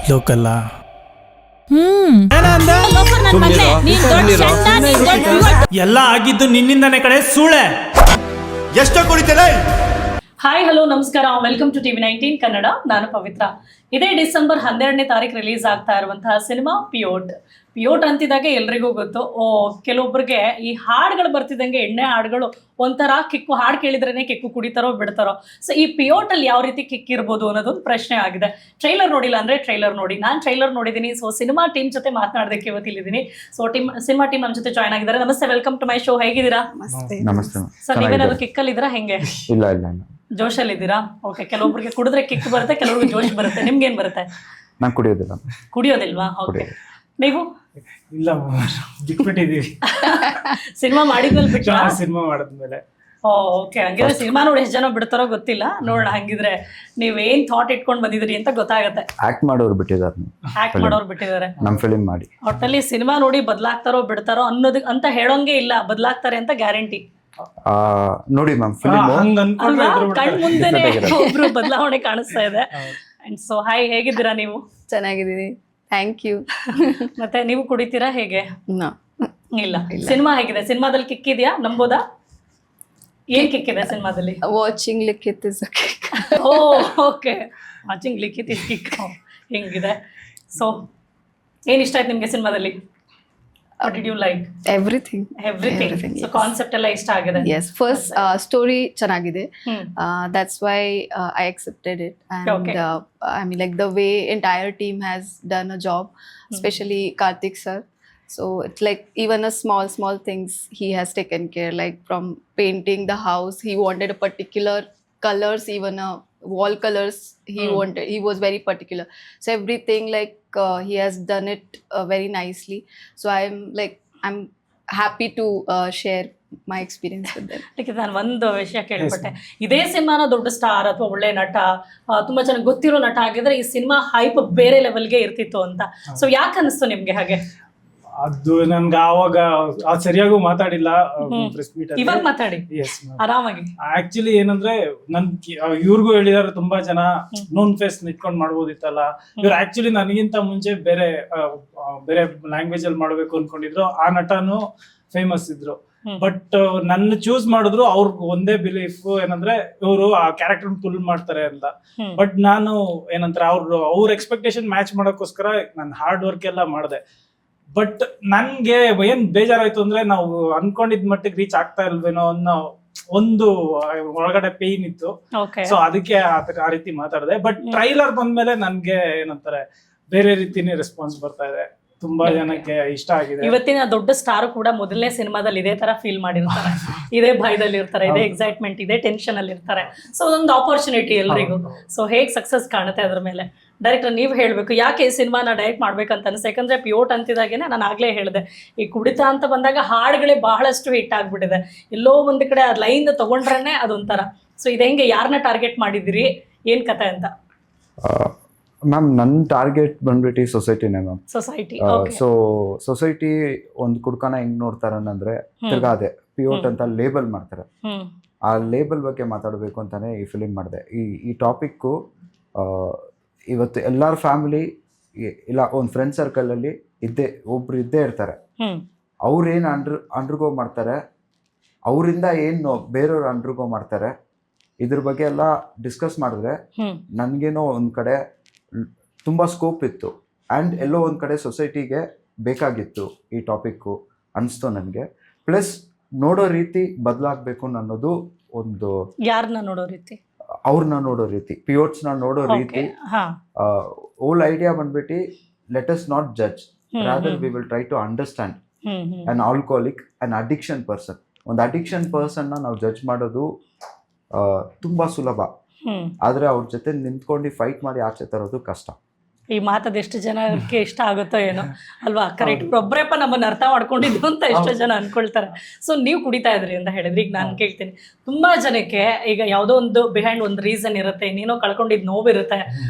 ಲೋಕಲ್ಲ ಎಲ್ಲ ಆಗಿದ್ದು ನಿನ್ನಿಂದನೇ ಕಡೆ ಸೂಳೆ. ಎಷ್ಟೋ ಕುಡಿತೇನೆ. ಹಾಯ್ ಹಲೋ ನಮಸ್ಕಾರ, ವೆಲ್ಕಮ್ ಟು TV19 ಕನ್ನಡ. ನಾನು ಪವಿತ್ರ. ಇದೇ ಡಿಸೆಂಬರ್ 12ನೇ ತಾರೀಕು ರಿಲೀಸ್ ಆಗ್ತಾ ಇರುವಂತಹ ಸಿನಿಮಾ ಪಿಯೋಟ್ ಅಂತಿದಾಗ ಎಲ್ರಿಗೂ ಗೊತ್ತು. ಕೆಲವೊಬ್ಬರಿಗೆ ಈ ಹಾಡುಗಳು ಬರ್ತಿದ್ದಂಗೆ ಎಣ್ಣೆ ಹಾಡುಗಳು ಒಂಥರ ಕಿಕ್ಕು, ಹಾಡು ಕೇಳಿದ್ರೇನೆ ಕಿಕ್ಕು, ಕುಡಿತಾರೋ ಬಿಡ್ತಾರೋ. ಸೊ ಈ ಪಿಯೋಟಲ್ಲಿ ಯಾವ ರೀತಿ ಕಿಕ್ ಇರ್ಬೋದು ಅನ್ನೋದೊಂದು ಪ್ರಶ್ನೆ ಆಗಿದೆ. ಟ್ರೈಲರ್ ನೋಡಿಲ್ಲ ಅಂದ್ರೆ ಟ್ರೈಲರ್ ನೋಡಿ. ನಾನು ಟ್ರೈಲರ್ ನೋಡಿದ್ದೀನಿ. ಸೊ ಸಿನಿಮಾ ಟೀಮ್ ಜೊತೆ ಮಾತನಾಡೋದಕ್ಕೆ ಇವತ್ತು ಇಲ್ಲಿದ್ದೀನಿ. ಸೊ ಸಿನಿಮಾ ಟೀಮ್ ನಮ್ಮ ಜೊತೆ ಜಾಯ್ನ್ ಆಗಿದ್ದಾರೆ. ನಮಸ್ತೆ, ವೆಲ್ಕಮ್ ಟು ಮೈ ಶೋ. ಹೇಗಿದ್ದೀರಾ? ನಮಸ್ತೆ. ಸರ್, ನೀವೇನಾದ್ರು ಕಿಕ್ಕಲ್ಲಿ ಇದ್ದೀರಾ? ಹೆಂಗೆ ಇಲ್ಲ ಇಲ್ಲ ಜೋಶಲ್ಲಿ ಇದ್ದೀರಾ? ಓಕೆ. ಕೆಲವೊಬ್ಬರಿಗೆ ಕುಡಿದ್ರೆ ಕಿಕ್ ಬರುತ್ತೆ, ಕೆಲವೊಬ್ರಿಗೆ ಜೋಶ್ ಬರುತ್ತೆ. ನಿಮ್ಗೆ ಏನ್ ಬರುತ್ತೆ? ನಾನು ಕುಡಿಯೋದಿಲ್ಲ. ಕುಡಿಯೋದಿಲ್ವಾ? ಓಕೆ. ನೀವು? ಇಲ್ಲ, ಬಿಟ್ಬಿಟ್ಟಿದೀವಿ. ಸಿನಿಮಾ ಮಾಡಿದ್ಮೇಲೆ ಬಿಟ್ಟು ಸಿನಿಮಾ ಮಾಡಿದ್ಮೇಲೆ. ಓಕೆ. ಹಂಗಿದ್ರೆ ಸಿನಿಮಾ ನೋಡಿ ಎಷ್ಟು ಜನ ಬಿಡ್ತಾರೋ ಗೊತ್ತಿಲ್ಲ. ನೋಡೋಣ, ಹಂಗಿದ್ರೆ ನೀವೇನ್ ಥಾಟ್ ಇಟ್ಕೊಂಡು ಬಂದಿದ್ರಿ ಅಂತ ಗೊತ್ತಾಗತ್ತೆ. ಆಕ್ಟ್ ಮಾಡೋರು ಬಿಟ್ಟಿದ್ದಾರೆ. ಆಕ್ಟ್ ಮಾಡೋರು ಬಿಟ್ಟಿದ್ದಾರೆ. ನಮ್ಮ ಫಿಲ್ಮ್ ಮಾಡಿ ಒಟ್ಟಲ್ಲಿ ಸಿನಿಮಾ ನೋಡಿ ಬದಲಾಗ್ತಾರೋ ಬಿಡ್ತಾರೋ ಅನ್ನೋದು ಅಂತ ಹೇಳೋಂಗೆ ಇಲ್ಲ. ಬದಲಾಗ್ತಾರೆ ಅಂತ ಗ್ಯಾರಂಟಿ. ನೋಡಿ ಮ್ಯಾಮ್, ಫಿಲ್ಮ್ ಕಣ್ ಮುಂದೆನೆ ಒಬ್ರು ಬದಲಾವಣೆ ಕಾಣಿಸ್ತಾ ಇದೆ. ಅಂಡ್ ಸೊ ಹಾಯ್, ಹೇಗಿದ್ದೀರಾ ನೀವು? ಚೆನ್ನಾಗಿದ್ದೀನಿ, ಥ್ಯಾಂಕ್ ಯು. ಮತ್ತೆ ನೀವು ಕುಡಿತೀರಾ ಹೇಗೆ? ಇಲ್ಲ. ಸಿನಿಮಾ ಹೇಗಿದೆ? ಸಿನಿಮಾದಲ್ಲಿ ಕಿಕ್ ಇದೆಯಾ? ನಂಬೋದಾ? ಏನ್ ಕಿಕ್ ಇದೆ ಸಿನಿಮಾದಲ್ಲಿ? Watching Likhith is a kick. Okay. Watching Likhith is kick. ಹೆಂಗಿದೆ? ಸೊ ಏನ್ ಇಷ್ಟ ಆಯ್ತು ನಿಮ್ಗೆ ಸಿನಿಮಾದಲ್ಲಿ? What did you like? Everything. So concept ಎಲ್ಲ ಇಷ್ಟ ಆಗಿದೆ. Yes, first story ಚೆನ್ನಾಗಿದೆ. That's why I accepted it. And I mean, like the way entire team has done a job, especially Karthik sir. So it's like even a small things he has taken care, like from painting the house, he wanted a particular colors, even wall colors he wanted. He was very particular. So everything like he has done it very nicely. So I'm happy to share my experience with them. ನಾನು ಒಂದು ವಿಷಯ ಕೇಳ್ಪಟ್ಟೆ. ಇದೇ ಸಿನಿಮಾನ ದೊಡ್ಡ star ಅಥವಾ ಒಳ್ಳೆ ನಟ, ತುಂಬಾ ಚೆನ್ನಾಗಿ ಗೊತ್ತಿರೋ ನಟ ಆಗಿದ್ರೆ ಈ ಸಿನಿಮಾ ಹೈಪ್ ಬೇರೆ ಲೆವೆಲ್ಗೆ ಇರ್ತಿತ್ತು ಅಂತ. ಸೊ ಯಾಕೆ ಅನಿಸ್ತು ನಿಮ್ಗೆ ಹಾಗೆ? ಅದು ನನ್ಗೆ ಆವಾಗ ಸರಿಯಾಗೂ ಮಾತಾಡಿಲ್ಲ ಪ್ರೆಸ್ ಮೀಟ್. ಇವಾಗ ಮಾತಾಡಿ ಆರಾಮಾಗಿ. ಆಕ್ಚುಲಿ ಏನಂದ್ರೆ ಇವ್ರಿಗೂ ಹೇಳಿದಾರೆ, ತುಂಬಾ ಜನ ನೋನ್ ಫೇಸ್ ಇಟ್ಕೊಂಡ್ ಮಾಡ್ಬೋದಿತ್ತಲ್ಲ. ಇವ್ರು ಆಕ್ಚುಲಿ ನನಗಿಂತ ಮುಂಚೆ ಬೇರೆ ಲ್ಯಾಂಗ್ವೇಜ್ ಅಲ್ಲಿ ಮಾಡ್ಬೇಕು ಅನ್ಕೊಂಡಿದ್ರು. ಆ ನಟನು ಫೇಮಸ್ ಇದ್ರು. ಬಟ್ ನನ್ನ ಚೂಸ್ ಮಾಡಿದ್ರು. ಅವ್ರಿಗೆ ಒಂದೇ ಬಿಲೀಫ್ ಏನಂದ್ರೆ ಇವರು ಆ ಕ್ಯಾರೆಕ್ಟರ್ ಫುಲ್ ಮಾಡ್ತಾರೆ ಅಂತ. ಬಟ್ ನಾನು ಏನಂತಾರೆ ಅವ್ರ ಎಕ್ಸ್ಪೆಕ್ಟೇಷನ್ ಮ್ಯಾಚ್ ಮಾಡೋಕ್ಕೋಸ್ಕರ ನಾನು ಹಾರ್ಡ್ ವರ್ಕ್ ಎಲ್ಲ ಮಾಡಿದೆ. ಬಟ್ ನನ್ಗೆ ಏನ್ ಬೇಜಾರಾಯ್ತು ಅಂದ್ರೆ ನಾವು ಅನ್ಕೊಂಡಿದ್ ಮಟ್ಟಿಗೆ ರೀಚ್ ಆಗ್ತಾ ಇಲ್ವೇನೋ ಅನ್ನೋ ಒಂದು ಒಳಗಡೆ ಪೇನ್ ಇತ್ತು. ಸೊ ಅದಕ್ಕೆ ಆ ರೀತಿ ಮಾತಾಡಿದೆ. ಬಟ್ ಟ್ರೈಲರ್ ಬಂದ್ಮೇಲೆ ನನ್ಗೆ ಏನಂತಾರೆ ಬೇರೆ ರೀತಿನೇ ರೆಸ್ಪಾನ್ಸ್ ಬರ್ತಾ ಇದೆ. ತುಂಬಾ ಜನಕ್ಕೆ ಇಷ್ಟ ಆಗಿದೆ. ಇವತ್ತಿನ ದೊಡ್ಡ ಸ್ಟಾರ್ ಕೂಡ ಮೊದಲನೇ ಸಿನಿಮಾದಲ್ಲಿ ಇದೇ ತರ ಫೀಲ್ ಮಾಡಿರ್ತಾರೆ. ಇದೇ ಭಯದಲ್ಲಿ ಇರ್ತಾರೆ, ಇದೇ ಎಕ್ಸೈಟ್ಮೆಂಟ್, ಇದೇ ಟೆನ್ಷನ್ ಅಲ್ಲಿ ಇರ್ತಾರೆ. ಸೊ ಒಂದು ಆಪರ್ಚುನಿಟಿ ಎಲ್ರಿಗೂ. ಸೊ ಹೇಗ್ ಸಕ್ಸಸ್ ಕಾಣುತ್ತೆ ಅದ್ರ ಮೇಲೆ ಡೈರೆಕ್ಟರ್ ನೀವು ಹೇಳ್ಬೇಕು. ಯಾಕೆ ಈ ಸಿನಿಮಾನ ಡೈರೆಕ್ಟ್ ಮಾಡ್ಬೇಕಂತ ಅನ್ಸುತ್ತೆ? ಯಾಕಂದ್ರೆ ಪಿಯೋಟ್ ಅಂತಿದಾಗೇನೆ ನಾನು ಆಗ್ಲೇ ಹೇಳಿದೆ, ಈ ಕುಡಿತ ಅಂತ ಬಂದಾಗ ಹಾಡುಗಳೇ ಬಹಳಷ್ಟು ಹಿಟ್ ಆಗ್ಬಿಟ್ಟಿದೆ. ಎಲ್ಲೋ ಒಂದ್ ಕಡೆ ಆ ಲೈನ್ ತಗೊಂಡ್ರೇನೆ ಅದೊಂಥರ. ಸೊ ಇದು ಹೆಂಗೆ, ಯಾರನ್ನ ಟಾರ್ಗೆಟ್ ಮಾಡಿದಿರಿ, ಏನ್ ಕತೆ ಅಂತ? ಮ್ಯಾಮ್, ನನ್ನ ಟಾರ್ಗೆಟ್ ಬಂದ್ಬಿಟ್ಟು ಸೊಸೈಟಿನೇ ಮ್ಯಾಮ್. ಸೊಸೈಟಿ. ಸೊ ಸೊಸೈಟಿ ಒಂದು ಕುಡ್ಕನ ಹೆಂಗ್ ನೋಡ್ತಾರನ್ನಂದ್ರೆ ತಿರ್ಗಾ ಅದೇ ಪಿಯೋಟ್ ಅಂತ ಲೇಬಲ್ ಮಾಡ್ತಾರೆ. ಆ ಲೇಬಲ್ ಬಗ್ಗೆ ಮಾತಾಡಬೇಕು ಅಂತಾನೆ ಈ ಫಿಲಿಮ್ ಮಾಡಿದೆ. ಈ ಟಾಪಿಕ್ಕು ಇವತ್ತು ಎಲ್ಲರ ಫ್ಯಾಮಿಲಿ ಇಲ್ಲ ಒಂದು ಫ್ರೆಂಡ್ ಸರ್ಕಲಲ್ಲಿ ಒಬ್ರು ಇದ್ದೇ ಇರ್ತಾರೆ. ಅವ್ರೇನು ಅಂಡರ್ಗೋ ಮಾಡ್ತಾರೆ, ಅವರಿಂದ ಏನು ಬೇರೆಯವ್ರು ಅಂಡರ್ಗೋ ಮಾಡ್ತಾರೆ, ಇದ್ರ ಬಗ್ಗೆ ಎಲ್ಲ ಡಿಸ್ಕಸ್ ಮಾಡಿದ್ರೆ ನನಗೇನೋ ಒಂದು ಕಡೆ ತುಂಬ ಸ್ಕೋಪ್ ಇತ್ತು. ಆ್ಯಂಡ್ ಎಲ್ಲೋ ಒಂದು ಕಡೆ ಸೊಸೈಟಿಗೆ ಬೇಕಾಗಿತ್ತು ಈ ಟಾಪಿಕ್ಕು ಅನಿಸ್ತು ನನಗೆ. ಪ್ಲಸ್ ನೋಡೋ ರೀತಿ ಬದಲಾಗಬೇಕು ಅನ್ನೋದು ಒಂದು. ಯಾರನ್ನ ನೋಡೋ ರೀತಿ? ಅವ್ರನ್ನ ನೋಡೋ ರೀತಿ, ಪಿಯೋಟ್ಸ್ನ ನೋಡೋ ರೀತಿ. ಓಲ್ ಐಡಿಯಾ ಬಂದ್ಬಿಟ್ಟು let us not judge, rather we will try to understand an alcoholic, an addiction person. ಒಂದು ಅಡಿಕ್ಷನ್ ಪರ್ಸನ್ನ ನಾವು ಜಡ್ಜ್ ಮಾಡೋದು ತುಂಬ ಸುಲಭ, ಆದರೆ ಅವ್ರ ಜೊತೆ ನಿಂತ್ಕೊಂಡು ಫೈಟ್ ಮಾಡಿ ಆಚೆ ತರೋದು ಕಷ್ಟ. ಈ ಮಾತದೆಷ್ಟು ಜನಕ್ಕೆ ಇಷ್ಟ ಆಗುತ್ತೋ ಏನೋ ಅಲ್ವಾ? ಕರೆಕ್ಟ್. ಒಬ್ಬರೇಪ್ಪ ನಮ್ಮನ್ನು ಅರ್ಥ ಮಾಡ್ಕೊಂಡಿದ್ದು ಅಂತ ಎಷ್ಟೋ ಜನ ಅನ್ಕೊಳ್ತಾರೆ. ಸೊ ನೀವು ಕುಡಿತಾ ಇದ್ರಿ ಅಂತ ಹೇಳಿದ್ರಿ. ಈಗ ನಾನು ಕೇಳ್ತೀನಿ, ತುಂಬಾ ಜನಕ್ಕೆ ಈಗ ಯಾವುದೋ ಒಂದು ಬಿಹೈಂಡ್ ಒಂದು ರೀಸನ್ ಇರುತ್ತೆ, ಇನ್ನೇನೋ ಕಳ್ಕೊಂಡಿದ್ದು ನೋವಿರುತ್ತೆ,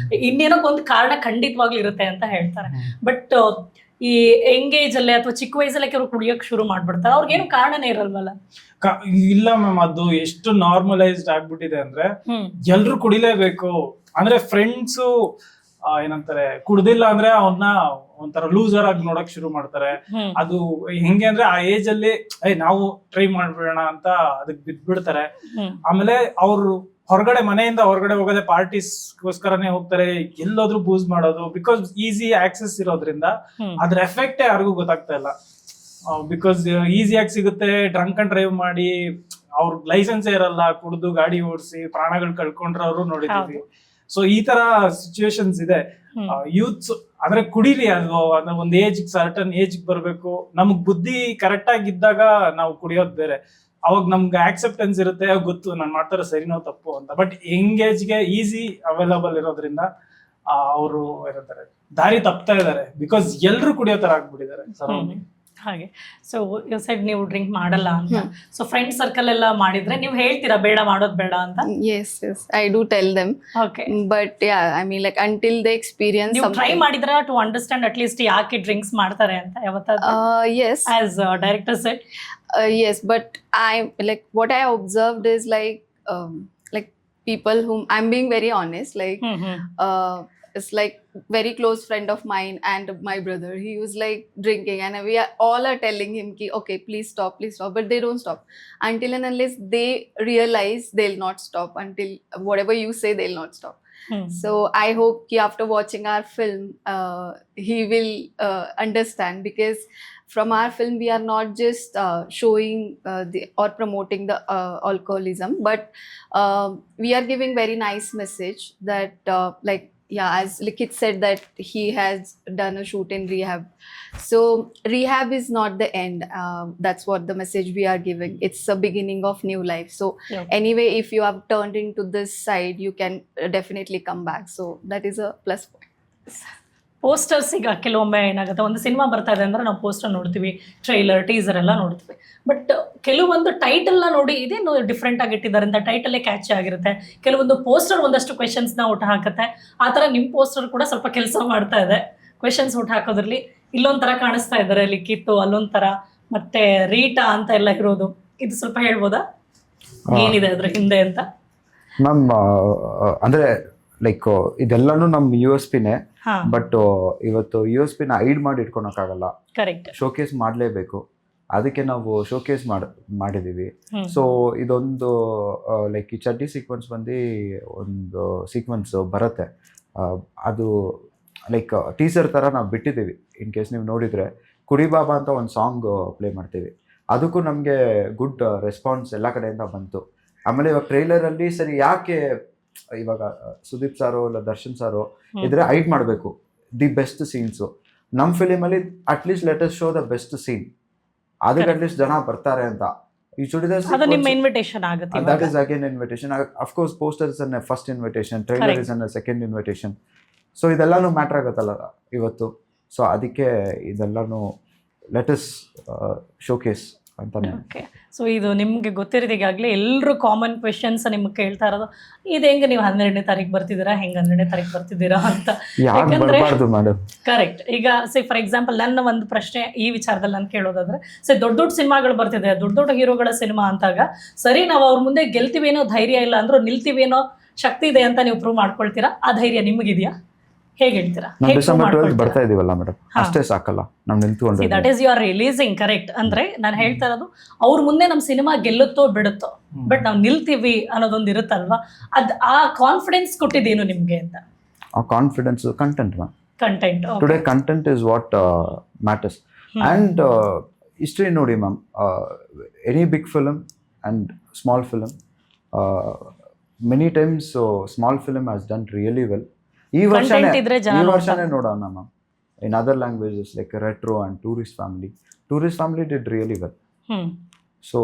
ಇನ್ನೇನೋ ಒಂದು ಕಾರಣ ಖಂಡಿತವಾಗ್ಲೂ ಇರುತ್ತೆ ಅಂತ ಹೇಳ್ತಾರೆ. ಬಟ್ ಈ ಎಂಗೇಜ್ ಅಲ್ಲೇ ಅಥವಾ ಚಿಕ್ಕ ವಯಸ್ಸಲ್ಲೇ ಕೆಲವರು ಕುಡಿಯೋಕೆ ಶುರು ಮಾಡ್ಬಿಡ್ತಾರೆ. ಅವ್ರಿಗೇನು ಕಾರಣನೇ ಇರಲ್ವಲ್ಲ? ಇಲ್ಲ ಮ್ಯಾಮ್, ಅದು ಎಷ್ಟು ನಾರ್ಮಲೈಸ್ಡ್ ಆಗ್ಬಿಟ್ಟಿದೆ ಅಂದ್ರೆ ಎಲ್ರು ಕುಡಿಲೇಬೇಕು ಅಂದ್ರೆ ಫ್ರೆಂಡ್ಸು ಏನಂತಾರೆ ಕುಡ್ದಿಲ್ಲ ಅಂದ್ರೆ ಅವನ್ನ ಒಂಥರ ಲೂಸರ್ ಆಗಿ ನೋಡಕ್ ಶುರು ಮಾಡ್ತಾರೆ. ಅದು ಹೆಂಗೆ ಅಂದ್ರೆ ಆ ಏಜ್ ಅಲ್ಲಿ ನಾವು ಟ್ರೈ ಮಾಡ್ಬಿಡೋಣ ಅಂತ ಅದಕ್ ಬಿದ್ಬಿಡ್ತಾರೆ. ಆಮೇಲೆ ಅವ್ರು ಮನೆಯಿಂದ ಹೊರಗಡೆ ಹೋಗೋದೇ ಪಾರ್ಟೀಸ್ಗೋಸ್ಕರನೇ ಹೋಗ್ತಾರೆ, ಎಲ್ಲೋದ್ರು ಬೂಸ್ ಮಾಡೋದು, ಬಿಕಾಸ್ ಈಸಿ ಆಕ್ಸೆಸ್ ಇರೋದ್ರಿಂದ ಅದ್ರ ಎಫೆಕ್ಟೇ ಯಾರಿಗೂ ಗೊತ್ತಾಗ್ತಾ ಇಲ್ಲ. ಬಿಕಾಸ್ ಈಸಿಯಾಗಿ ಸಿಗುತ್ತೆ, ಡ್ರಂಕ್ ಅಂಡ್ ಡ್ರೈವ್ ಮಾಡಿ ಅವ್ರ ಲೈಸೆನ್ಸ್ ಇರಲ್ಲ, ಕುಡಿದು ಗಾಡಿ ಓಡಿಸಿ ಪ್ರಾಣಗಳು ಕಳ್ಕೊಂಡ್ರವ್ರು ನೋಡಿದೀವಿ. ಸೊ ಈ ತರ ಸಿಚುವೇಶನ್ಸ್ ಇದೆ. ಯೂತ್ಸ್ ಅಂದ್ರೆ ಕುಡೀರಿ, ಅದು ಒಂದ್ ಸರ್ಟನ್ ಏಜ್ ಬರ್ಬೇಕು. ನಮಗ್ ಬುದ್ಧಿ ಕರೆಕ್ಟ್ ಆಗಿದ್ದಾಗ ನಾವು ಕುಡಿಯೋದ್ ಬೇರೆ. ಅವಾಗ ನಮ್ಗೆ ಆಕ್ಸೆಪ್ಟೆನ್ಸ್ ಇರುತ್ತೆ, ಗೊತ್ತು ನಾನು ಮಾಡ್ತಾರೋ ಸರಿನೋ ತಪ್ಪು ಅಂತ. ಬಟ್ ಎಂಗೇಜ್ಗೆ ಈಸಿ ಅವೈಲಬಲ್ ಇರೋದ್ರಿಂದ ಅವರು ಏನಂತಾರೆ ದಾರಿ ತಪ್ತಾ ಇದಾರೆ, ಬಿಕಾಸ್ ಎಲ್ರು ಕುಡಿಯೋ ತರ ಆಗ್ಬಿಟ್ಟಿದ್ದಾರೆ ಸರೌಂಡಿಂಗ್. ಹಾಗೆ ಸೊ ಸೈಡ್ ನೀವು ಡ್ರಿಂಕ್ ಮಾಡಲ್ಲ ಅಂತ, ಸೊ ಫ್ರೆಂಡ್ ಸರ್ಕಲ್ ಎಲ್ಲ ಮಾಡಿದ್ರೆ ನೀವು ಹೇಳ್ತೀರಾ ಬೇಡ ಮಾಡೋದು ಬೇಡ ಅಂತ? Yes, I do tell them. Okay. But yeah, I mean like until they experience ನೀವು ಟ್ರೈ something. ಮಾಡಿದ್ರ ಟು ಅಂಡರ್ಸ್ಟ್ಯಾಂಡ್ ಅಟ್ ಲೀಸ್ಟ್ ಯಾಕೆ ಡ್ರಿಂಕ್ಸ್ ಮಾಡ್ತಾರೆ ಅಂತ ಯಾವತ್ತಾದ್ರೂ? Yes. As director set Yes, but I like what I observed is like people whom I'm being very honest, like it's like very close friend of mine and my brother. He was like drinking, and we are all telling him ki okay, please stop, but they don't stop until and unless they realize they'll not stop. Until whatever you say, they'll not stop. So I hope ki after watching our film, he will understand, because from our film we are not just showing or promoting the alcoholism, but we are giving very nice message that like, yeah, as Likith said that he has done a shoot in rehab. So rehab is not the end. That's what the message we are giving. It's a beginning of new life. So anyway, if you have turned into this side, you can definitely come back. So that is a plus point. Posters ಈಗ ಕೆಲವೊಮ್ಮೆ ಏನಾಗುತ್ತೆ, ಒಂದು cinema ಬರ್ತಾ ಇದೆ ಅಂದ್ರೆ ನಾವು poster ನೋಡ್ತೀವಿ, trailer, teaser ಎಲ್ಲ ನೋಡ್ತೀವಿ. ಬಟ್ ಕೆಲವೊಂದು ಟೈಟಲ್ನ ನೋಡಿ ಇದೇನು ಡಿಫ್ರೆಂಟ್ ಆಗಿ ಇಟ್ಟಿದ್ದಾರೆ ಅಂತ ಟೈಟಲ್ಲೇ ಕ್ಯಾಚ್ ಆಗಿರುತ್ತೆ. ಕೆಲವೊಂದು ಪೋಸ್ಟರ್ ಒಂದಷ್ಟು ಕ್ವೆಶನ್ಸ್ನ ಹುಟ್ಟು ಹಾಕುತ್ತೆ. ಆ ಥರ ನಿಮ್ಮ ಪೋಸ್ಟರ್ ಕೂಡ ಸ್ವಲ್ಪ ಕೆಲಸ ಮಾಡ್ತಾ ಇದೆ. ಕ್ವೆಶನ್ಸ್ ಹುಟ್ಟು ಹಾಕೋದ್ರಲ್ಲಿ ಇಲ್ಲೊಂಥರ ಕಾಣಿಸ್ತಾ ಇದ್ದಾರೆ ಲಿಖಿತ್ತು, ಅಲ್ಲೊಂಥರ, ಮತ್ತೆ ರೀಟಾ ಅಂತ ಎಲ್ಲ ಇರೋದು. ಇದು ಸ್ವಲ್ಪ ಹೇಳ್ಬೋದಾ ಏನಿದೆ ಅದ್ರ ಹಿಂದೆ ಅಂತ? ಮ್ಯಾಮ್ ಅಂದರೆ ಲೈಕ್ ಇದೆಲ್ಲನೂ ನಮ್ಮ USP-ನೇ. ಬಟ್ ಇವತ್ತು USP-ನ ಐಡ್ ಮಾಡಿ ಇಟ್ಕೊಳಕ್ಕಾಗಲ್ಲ, ಕರೆಕ್ಟ್, ಶೋಕೇಸ್ ಮಾಡಲೇಬೇಕು. ಅದಕ್ಕೆ ನಾವು ಶೋಕೇಸ್ ಮಾಡಿದ್ದೀವಿ. ಸೊ ಇದೊಂದು ಲೈಕ್ ಈ ಚಡ್ಡಿ ಸೀಕ್ವೆನ್ಸ್ ಬಂದು ಒಂದು ಸೀಕ್ವೆನ್ಸ್ ಬರುತ್ತೆ, ಅದು ಲೈಕ್ ಟೀಸರ್ ಥರ ನಾವು ಬಿಟ್ಟಿದ್ದೀವಿ. ಇನ್ ಕೇಸ್ ನೀವು ನೋಡಿದರೆ ಕುಡಿ ಬಾಬಾ ಅಂತ ಒಂದು ಸಾಂಗ್ ಪ್ಲೇ ಮಾಡ್ತೀವಿ, ಅದಕ್ಕೂ ನಮಗೆ ಗುಡ್ ರೆಸ್ಪಾನ್ಸ್ ಎಲ್ಲ ಕಡೆಯಿಂದ ಬಂತು. ಆಮೇಲೆ ಇವಾಗ ಟ್ರೈಲರಲ್ಲಿ ಸರಿ ಯಾಕೆ ಇವಾಗ ಸುದೀಪ್ ಸಾರೋ ಇಲ್ಲ ದರ್ಶನ್ ಸಾರೋ ಇದ್ರೆ ಹೈಡ್ ಮಾಡಬೇಕು ದಿ ಬೆಸ್ಟ್ ಸೀನ್ಸು. ನಮ್ಮ ಫಿಲಿಮಲ್ಲಿ at least let us show the best scene, ಅದಕ್ಕೆ ಅಟ್ಲೀಸ್ಟ್ ಜನ ಬರ್ತಾರೆ ಅಂತ. ಈ ಅದು ನಿಮ್ಮ ಇನ್ವಿಟೇಷನ್ ಆಗುತ್ತೆ. That is again invitation. Of course poster is an first invitation, trailer is an second invitation. So ಇದೆಲ್ಲಾನು ಮ್ಯಾಟ್ರ್ ಆಗುತ್ತಲ್ಲ ಇವತ್ತು. ಸೊ ಅದಕ್ಕೆ ಇದೆಲ್ಲಾನು ಲೆಟ್ ಅಸ್ ಶೋಕೇಸ್ ಅಂತಾನೆ. ಓಕೆ, ಸೊ ಇದು ನಿಮಗೆ ಗೊತ್ತಿರೋದು ಈಗಾಗಲೇ ಎಲ್ಲರೂ ಕಾಮನ್ ಕ್ವೆಶನ್ಸ್ ನಿಮ್ಗೆ ಕೇಳ್ತಾ ಇರೋದು, ಇದು ಹೆಂಗೆ ನೀವು 12ನೇ ತಾರೀಕು ಬರ್ತಿದ್ದೀರಾ, ಹೆಂಗೆ 12ನೇ ತಾರೀಕು ಬರ್ತಿದ್ದೀರಾ ಅಂತ. ಯಾಕಂದ್ರೆ ಕರೆಕ್ಟ್, ಈಗ ಸೇ ಫಾರ್ ಎಕ್ಸಾಂಪಲ್ ನನ್ನ ಒಂದು ಪ್ರಶ್ನೆ ಈ ವಿಚಾರದಲ್ಲಿ ನಾನು ಕೇಳೋದಾದ್ರೆ, ಸೇ ದೊಡ್ಡ ದೊಡ್ಡ ಸಿನಿಮಾಗಳು ಬರ್ತಿದೆ, ದೊಡ್ಡ ದೊಡ್ಡ ಹೀರೋಗಳ ಸಿನಿಮಾ ಅಂತಾಗ ಸರಿ ನಾವು ಅವ್ರ ಮುಂದೆ ಗೆಲ್ತೀವೇನೋ ಧೈರ್ಯ ಇಲ್ಲ ಅಂದ್ರೂ ನಿಲ್ತೀವೇನೋ ಶಕ್ತಿ ಇದೆ ಅಂತ ನೀವು ಪ್ರೂವ್ ಮಾಡ್ಕೊಳ್ತೀರಾ. ಆ ಧೈರ್ಯ ನಿಮಗಿದೆಯಾ? ಹೇಗೆ ಹೇಳ್ತೀರಾ? ಡಿಸೆಂಬರ್ 12 ಬರ್ತಾ ಇದೀವಲ್ಲ ಮೇಡಮ್, ಅಷ್ಟೇ ಸಾಕಲ್ಲ ನಾವು ನಿಂತ್ಕೊಂಡು. That is you are releasing, correct. ಅಂದ್ರೆ ನಾನು ಹೇಳ್ತಾ ಇರೋದು ಅವ್ರ ಮುಂದೆ ನಮ್ಮ ಸಿನಿಮಾ ಗೆಲ್ಲುತ್ತೋ ಬಿಡುತ್ತೋ, ಬಟ್ ನಾವು ನಿಲ್ತೀವಿ ಅನ್ನೋದೊಂದು ಇರುತ್ತಲ್ವಾ, ಆ ಕಾನ್ಫಿಡೆನ್ಸ್ ಕೊಟ್ಟಿದ್ದೇನು ನಿಮ್ಗೆ ಅಂತ? ಆ confidence content ma'am. Content today content is what matters. And history ನೋಡಿ ma'am, any big film and small film, many times small film has done really well. ಈ ವರ್ಷನೇ ನೋಡೋಣ ma'am. In other languages like Retro and Tourist Family did really well. So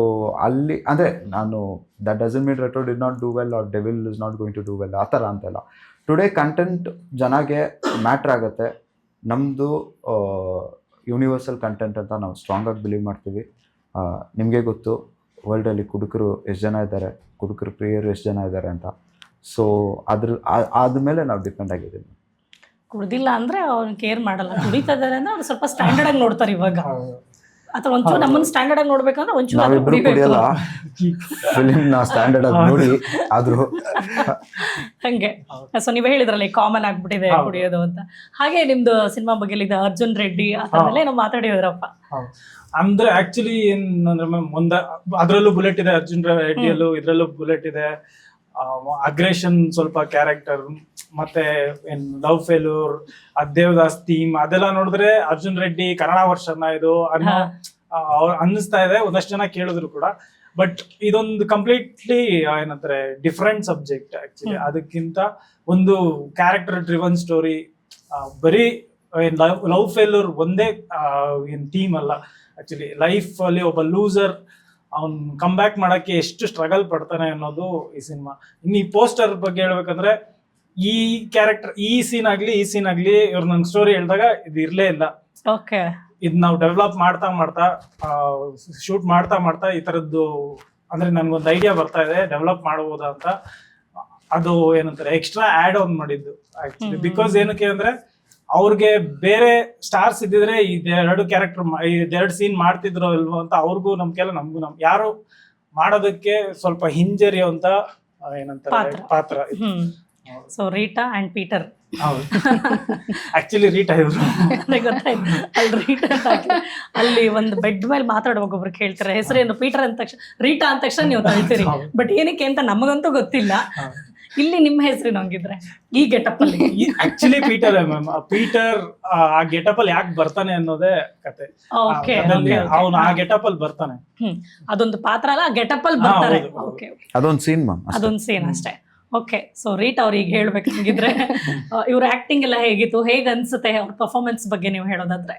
ಅಲ್ಲಿ ಅಂದರೆ ನಾನು that doesn't mean Retro did not do well or Devil is not going to do well, ಆ ಥರ ಅಂತೆಲ್ಲ. Today content ಜನಗೆ matter ಆಗುತ್ತೆ. ನಮ್ಮದು universal content ಅಂತ ನಾವು ಸ್ಟ್ರಾಂಗಾಗಿ ಬಿಲೀವ್ ಮಾಡ್ತೀವಿ. ನಿಮಗೆ ಗೊತ್ತು ವರ್ಲ್ಡಲ್ಲಿ ಕುಡುಕರು ಎಷ್ಟು ಜನ ಇದ್ದಾರೆ, ಕುಡುಕರು ಪ್ರಿಯರು ಎಷ್ಟು ಜನ ಇದ್ದಾರೆ ಅಂತ. ಸೊ ಆದ್ಮೇಲೆ ನಾವು ಡಿಪೆಂಡ್ ಆಗಿದ್ದೀವಿ. ಕುಡ್ದಿಲ್ಲ ಅಂದ್ರೆ ಅವ್ನು ಕೇರ್ ಮಾಡಲ್ಲ, ಕುಡಿತಾ ಇದ್ದಾರೆ ಅಂದ್ರೆ ಅವ್ರು ಸ್ವಲ್ಪ ಸ್ಟ್ಯಾಂಡರ್ಡ್ ಆಗಿ ನೋಡ್ತಾರೆ ಇವಾಗ. ಅಥವಾ ಒಂಚೂರು ನಮ್ಮನ್ನ ಸ್ಟ್ಯಾಂಡರ್ಡ್ ಆಗಿ ನೋಡ್ಬೇಕಂದ್ರೆ ಒಂಚೂರು ಅದು ನಾವಿಬ್ರು ಕುಡಿಬೇಕು. ಕುಡಿಯಲ್ಲ, ಫಿಲಿಮ್ ನ ಸ್ಟ್ಯಾಂಡರ್ಡ್ ಆಗಿ ನೋಡಿ ಆದ್ರೂ ಹಂಗೆ. ಸೊ ನೀವ್ ಹೇಳಿದ್ರಲ್ಲ ಕಾಮನ್ ಆಗ್ಬಿಟ್ಟಿದೆ ಹೌದು. ಕುಡಿಯೋದು ಅಂತ. ಹಾಗೆ ನಿಮ್ದು ಸಿನಿಮಾ ಬಗ್ಗೆ ಇದು ಅರ್ಜುನ್ ರೆಡ್ಡಿ ಅದನ್ನೆಲ್ಲ ಏನೋ ಮಾತಾಡಿದ್ರಪ್ಪ. ಹೌದು. ಅಂದ್ರೆ ಆಕ್ಚುಲಿ ಏನಂದ್ರೆ ಮ್ಯಾಮ್ ಅದ್ರಲ್ಲೂ ಬುಲೆಟ್ ಇದೆ, ಅರ್ಜುನ್ ರೆಡ್ಡಿಯಲ್ಲೂ ಇದ್ರಲ್ಲೂ ಬುಲೆಟ್ ಇದೆ. ಅಗ್ರೆಷನ್ ಸ್ವಲ್ಪ ಕ್ಯಾರೆಕ್ಟರ್, ಮತ್ತೆ ಏನ್ ಲವ್ ಫೇಲ್ಯೂರ್, ದೇವದಾಸ್ ಥೀಮ್ ಅದೆಲ್ಲ ನೋಡಿದ್ರೆ ಅರ್ಜುನ್ ರೆಡ್ಡಿ ಕನ್ನಡ ವರ್ಷನ ಇದು ಅನ್ನೋ ಅನ್ನಿಸ್ತಾ ಇದೆ ಒಂದಷ್ಟು ಜನ ಕೇಳಿದ್ರು ಕೂಡ. ಬಟ್ ಇದೊಂದು ಕಂಪ್ಲೀಟ್ಲಿ ಏನಂತಾರೆ ಡಿಫ್ರೆಂಟ್ ಸಬ್ಜೆಕ್ಟ್ ಆಕ್ಚುಲಿ. ಅದಕ್ಕಿಂತ ಒಂದು ಕ್ಯಾರೆಕ್ಟರ್ ಡ್ರಿವನ್ ಸ್ಟೋರಿ, ಬರೀ ಲವ್ ಫೇಲ್ಯೂರ್ ಒಂದೇ ಏನ್ ಥೀಮ್ ಅಲ್ಲ. ಆಕ್ಚುಲಿ ಲೈಫ್ ಅಲ್ಲಿ ಒಬ್ಬ ಲೂಸರ್ ಅವ್ನ್ ಕಮ್ ಬ್ಯಾಕ್ ಮಾಡಕ್ಕೆ ಎಷ್ಟು ಸ್ಟ್ರಗಲ್ ಪಡ್ತಾನೆ ಅನ್ನೋದು ಈ ಸಿನಿಮಾ. ಇನ್ನು ಈ ಪೋಸ್ಟರ್ ಬಗ್ಗೆ ಹೇಳ್ಬೇಕಂದ್ರೆ ಈ ಕ್ಯಾರೆಕ್ಟರ್ ಈ ಸೀನ್ ಆಗ್ಲಿ ಇವ್ರು ನನ್ ಸ್ಟೋರಿ ಹೇಳಿದಾಗ ಇದು ಇರ್ಲೇ ಇಲ್ಲ. ಓಕೆ. ಇದ್ ನಾವು ಡೆವಲಪ್ ಮಾಡ್ತಾ ಶೂಟ್ ಮಾಡ್ತಾ ಈ ತರದ್ದು ಅಂದ್ರೆ ನನ್ಗೊಂದು ಐಡಿಯಾ ಬರ್ತಾ ಇದೆ ಡೆವಲಪ್ ಮಾಡಬಹುದಾ ಅಂತ. ಅದು ಏನಂತಾರೆ ಎಕ್ಸ್ಟ್ರಾ ಆಡ್ ಆನ್ ಮಾಡಿದ್ದು ಆಕ್ಚುಲಿ. ಬಿಕಾಸ್ ಏನಕ್ಕೆ ಅಂದ್ರೆ ಅವ್ರಿಗೆ ಬೇರೆ ಸ್ಟಾರ್ಸ್ ಇದ್ದಿದ್ರೆ ಇದೆರಡು ಕ್ಯಾರೆಕ್ಟರ್ ಇದೆರಡು ಸೀನ್ ಮಾಡ್ತಿದ್ರು ಇಲ್ವೋ ಅಂತ ಅವ್ರಿಗೂ ನಂಬಿಕೆ ನಮ್ಗೂ ಯಾರು ಮಾಡೋದಕ್ಕೆ ಸ್ವಲ್ಪ ಹಿಂಜರಿಯುವಂತ ಏನಂತಾರೆ ಪಾತ್ರ. So Rita and Peter. ಹೌದು. ಆಕ್ಚುಲಿ ರೀಟಾ ಇವ್ರು ಗೊತ್ತಾಯ್ತು. ಅಲ್ಲಿ ರೀಟಾ ಅಲ್ಲಿ ಒಂದು ಬೆಡ್ ಮೇಲೆ ಮಾತಾಡುವಾಗ ಒಬ್ರು ಕೇಳ್ತಾರೆ ಹೆಸರೇನು ಪೀಟರ್ ಅಂದ ತಕ್ಷಣ ರೀಟಾ ಅಂದ ತಕ್ಷಣ ನೀವು ತಳ್ತೀರಿ. ಬಟ್ ಏನಕ್ಕೆ ಅಂತ ನಮಗಂತೂ ಗೊತ್ತಿಲ್ಲ. ಇಲ್ಲಿ ನಿಮ್ಮ ಹೆಸರೇನು ಹಂಗಿದ್ರೆ ಈ ಗೆಟಪ್ ಅಲ್ಲಿ? Actually Peter ma'am. ಪೀಟರ್ ಆ ಗೆಟಪ್ ಅಲ್ಲಿ ಯಾಕೆ ಬರ್ತಾನೆ ಅನ್ನೋದೇ ಕತೆ. ಅವನು ಆ ಗೆಟಪ್ ಅಲ್ಲಿ ಬರ್ತಾನೆ. ಅದೊಂದು ಪಾತ್ರ ಅಲ್ಲ, ಗೆಟಪ್ ಅಲ್ಲಿ ಬರ್ತಾರೆ. ಓಕೆ, ಅದೊಂದು ಸೀನ್ ಮ್ಯಾಮ್, ಅದೊಂದು ಸೀನ್ ಅಷ್ಟೇ. ಓಕೆ. ಸೊ ರೀಟಾ ಅವ್ರಿಗೆ ಹೇಳ್ಬೇಕು ಹಂಗಿದ್ರೆ ಇವ್ರ ಆಕ್ಟಿಂಗ್ ಎಲ್ಲ ಹೇಗಿತ್ತು, ಹೇಗ್ ಅನ್ಸುತ್ತೆ ಅವ್ರ ಪರ್ಫಾರ್ಮೆನ್ಸ್ ಬಗ್ಗೆ ನೀವು ಹೇಳೋದಾದ್ರೆ?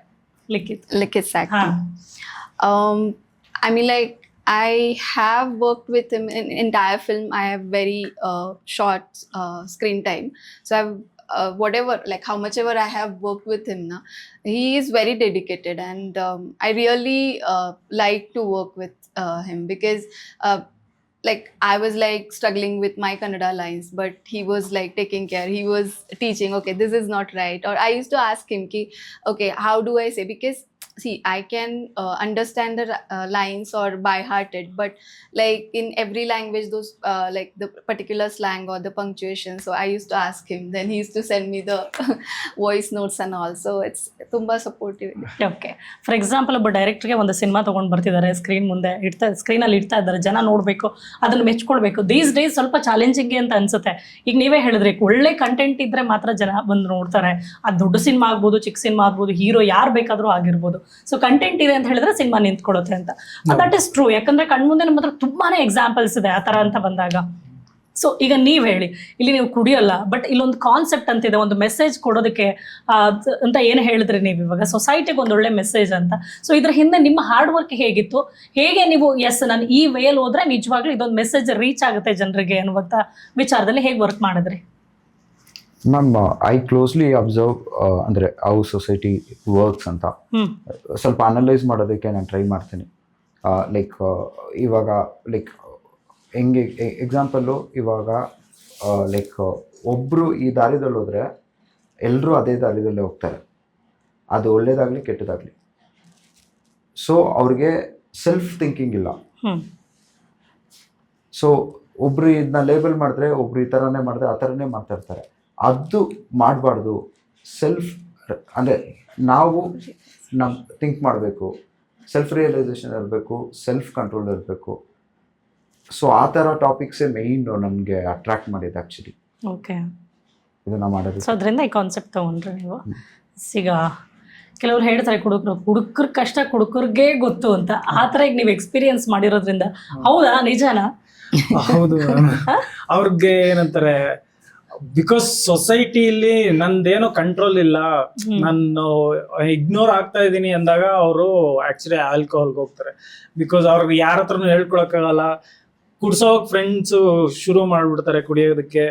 Likith's acting. I mean, like, I have worked with him in entire film. I have very short screen time. So I've whatever, like how much ever I have worked with him now, he is very dedicated, and I really like to work with him because like I was like struggling with my Kannada lines, but he was like taking care. He was teaching, okay, this is not right. Or I used to ask him ki, okay, how do I say? Because see, I can understand the lines or by hearted, but like in every language those like the particular slang or the punctuation, so I used to ask him, then he used to send me the voice notes and all. So it's tumba supportive. Okay. For example ಒಬ್ಬ ಡೈರೆಕ್ಟರ್ಗೆ ಒಂದು cinema ತಗೊಂಡ್ ಬರ್ತಿದ್ದಾರೆ, screen ಮುಂದೆ ಸ್ಕ್ರೀನಲ್ಲಿ ಇಡ್ತಾ ಇದ್ದಾರೆ, ಜನ ನೋಡ್ಬೇಕು, ಅದನ್ನ ಮೆಚ್ಕೊಳ್ಬೇಕು. ದೀಸ್ ಡೇಸ್ ಸ್ವಲ್ಪ ಚಾಲೆಂಜಿಂಗ್ ಅಂತ ಅನ್ಸುತ್ತೆ. ಈಗ ನೀವೇ ಹೇಳಿದ್ರಿ ಒಳ್ಳೆ ಕಂಟೆಂಟ್ ಇದ್ರೆ ಮಾತ್ರ ಜನ ಬಂದು ನೋಡ್ತಾರೆ. ಅದು ದೊಡ್ಡ ಸಿನಿಮಾ ಆಗ್ಬೋದು, ಚಿಕ್ಕ ಸಿನಿಮಾ ಆಗ್ಬೋದು, ಹೀರೋ ಯಾರು ಬೇಕಾದ್ರೂ ಆಗಿರ್ಬೋದು. ಸೊ ಕಂಟೆಂಟ್ ಇದೆ ಅಂತ ಹೇಳಿದ್ರೆ ಸಿನಿಮಾ ನಿಂತ್ಕೊಳ್ಳುತ್ತೆ ಅಂತ. That is true. ಯಾಕಂದ್ರೆ ಕಣ್ಮುಂದೆ ನಮ್ಮ ಹತ್ರ ತುಂಬಾನೇ ಎಕ್ಸಾಂಪಲ್ಸ್ ಇದೆ ಆ ತರ ಅಂತ ಬಂದಾಗ. ಸೊ ಈಗ ನೀವ್ ಹೇಳಿ, ಇಲ್ಲಿ ನೀವು ಕುಡಿಯಲ್ಲ, ಬಟ್ ಇಲ್ಲೊಂದು ಕಾನ್ಸೆಪ್ಟ್ ಅಂತಿದೆ, ಒಂದು ಮೆಸೇಜ್ ಕೊಡೋದಕ್ಕೆ ಅಂತ ಏನು ಹೇಳಿದ್ರಿ ನೀವು ಇವಾಗ, ಸೊಸೈಟಿಗೆ ಒಂದು ಒಳ್ಳೆ ಮೆಸೇಜ್ ಅಂತ. ಸೊ ಇದ್ರ ಹಿಂದೆ ನಿಮ್ಮ ಹಾರ್ಡ್ ವರ್ಕ್ ಹೇಗಿತ್ತು, ಹೇಗೆ ನೀವು ನಾನು ಈ ವೇಯಲ್ಲಿ ಹೋದ್ರೆ ನಿಜವಾಗ್ಲೂ ಇದೊಂದು ಮೆಸೇಜ್ ರೀಚ್ ಆಗುತ್ತೆ ಜನರಿಗೆ ಅನ್ನುವಂಥ ವಿಚಾರದಲ್ಲಿ ಹೇಗೆ ವರ್ಕ್ ಮಾಡಿದ್ರಿ? ಮ್ಯಾಮ್, ಐ ಕ್ಲೋಸ್ಲಿ ಅಬ್ಸರ್ವ್ ಅಂದರೆ ಹೌ ಸೊಸೈಟಿ ವರ್ಕ್ಸ್ ಅಂತ ಸ್ವಲ್ಪ ಅನಲೈಸ್ ಮಾಡೋದಕ್ಕೆ ನಾನು ಟ್ರೈ ಮಾಡ್ತೀನಿ. ಲೈಕ್ ಇವಾಗ ಲೈಕ್ ಹೆಂಗೆ ಎಕ್ಸಾಂಪಲ್ಲು, ಇವಾಗ ಲೈಕ್ ಒಬ್ಬರು ಈ ದಾರಿದಲ್ಲಿ ಹೋದರೆ ಎಲ್ಲರೂ ಅದೇ ದಾರಿದಲ್ಲೇ ಹೋಗ್ತಾರೆ, ಅದು ಒಳ್ಳೇದಾಗಲಿ ಕೆಟ್ಟದಾಗಲಿ. ಸೊ ಅವ್ರಿಗೆ ಸೆಲ್ಫ್ ಥಿಂಕಿಂಗ್ ಇಲ್ಲ. ಸೊ ಒಬ್ರು ಇದನ್ನ ಲೇಬಲ್ ಮಾಡಿದ್ರೆ, ಒಬ್ರು ಈ ಥರನೇ ಮಾಡಿದ್ರೆ ಆ ಥರನೇ ಮಾಡ್ತಾ ಇರ್ತಾರೆ. ಅದು ಮಾಡಬಾರ್ದು. ಸೆಲ್ಫ್ ಅಂದರೆ ನಾವು ಥಿಂಕ್ ಮಾಡಬೇಕು, ಸೆಲ್ಫ್ ರಿಯಲೈಸೇಷನ್ ಇರಬೇಕು, ಸೆಲ್ಫ್ ಕಂಟ್ರೋಲ್ ಇರಬೇಕು. ಸೊ ಆ ಥರ ಟಾಪಿಕ್ಸೇ ಮೇಯ್ನ್ ನನಗೆ ಅಟ್ರಾಕ್ಟ್ ಮಾಡಿದ್ದು ಆ್ಯಕ್ಚುಲಿ. ಓಕೆ, ಇದನ್ನು ಮಾಡೋದು. ಸೊ ಅದರಿಂದ ಈ ಕಾನ್ಸೆಪ್ಟ್ ತೊಗೊಂಡ್ರೆ ನೀವು. ಈಗ ಕೆಲವ್ರು ಹೇಳ್ತಾರೆ ಹುಡುಗರ ಕಷ್ಟ ಹುಡುಗರಿಗೆ ಗೊತ್ತು ಅಂತ. ಆ ಥರ ಈಗ ನೀವು ಎಕ್ಸ್ಪೀರಿಯನ್ಸ್ ಮಾಡಿರೋದ್ರಿಂದ ಹೌದಾ, ನಿಜಾನಾ? ಹೌದು. ಅವ್ರಿಗೆ ಏನಂತಾರೆ, ಬಿಕಾಸ್ ಸೊಸೈಟಿಲಿ ನಂದೇನೋ ಕಂಟ್ರೋಲ್ ಇಲ್ಲ, ನಾನು ಇಗ್ನೋರ್ ಆಗ್ತಾ ಇದ್ದೀನಿ ಅಂದಾಗ ಅವರು ಆಕ್ಚುಲಿ ಆಲ್ಕೋಹಾಲ್ಗೆ ಹೋಗ್ತಾರೆ. ಬಿಕಾಸ್ ಅವ್ರಿಗೆ ಯಾರ ಹತ್ರನೂ ಹೇಳ್ಕೊಳಕ್ಕಾಗಲ್ಲ. ಕುಡ್ಸೋಕ್ ಫ್ರೆಂಡ್ಸು ಶುರು ಮಾಡ್ಬಿಡ್ತಾರೆ ಕುಡಿಯೋದಕ್ಕೆ.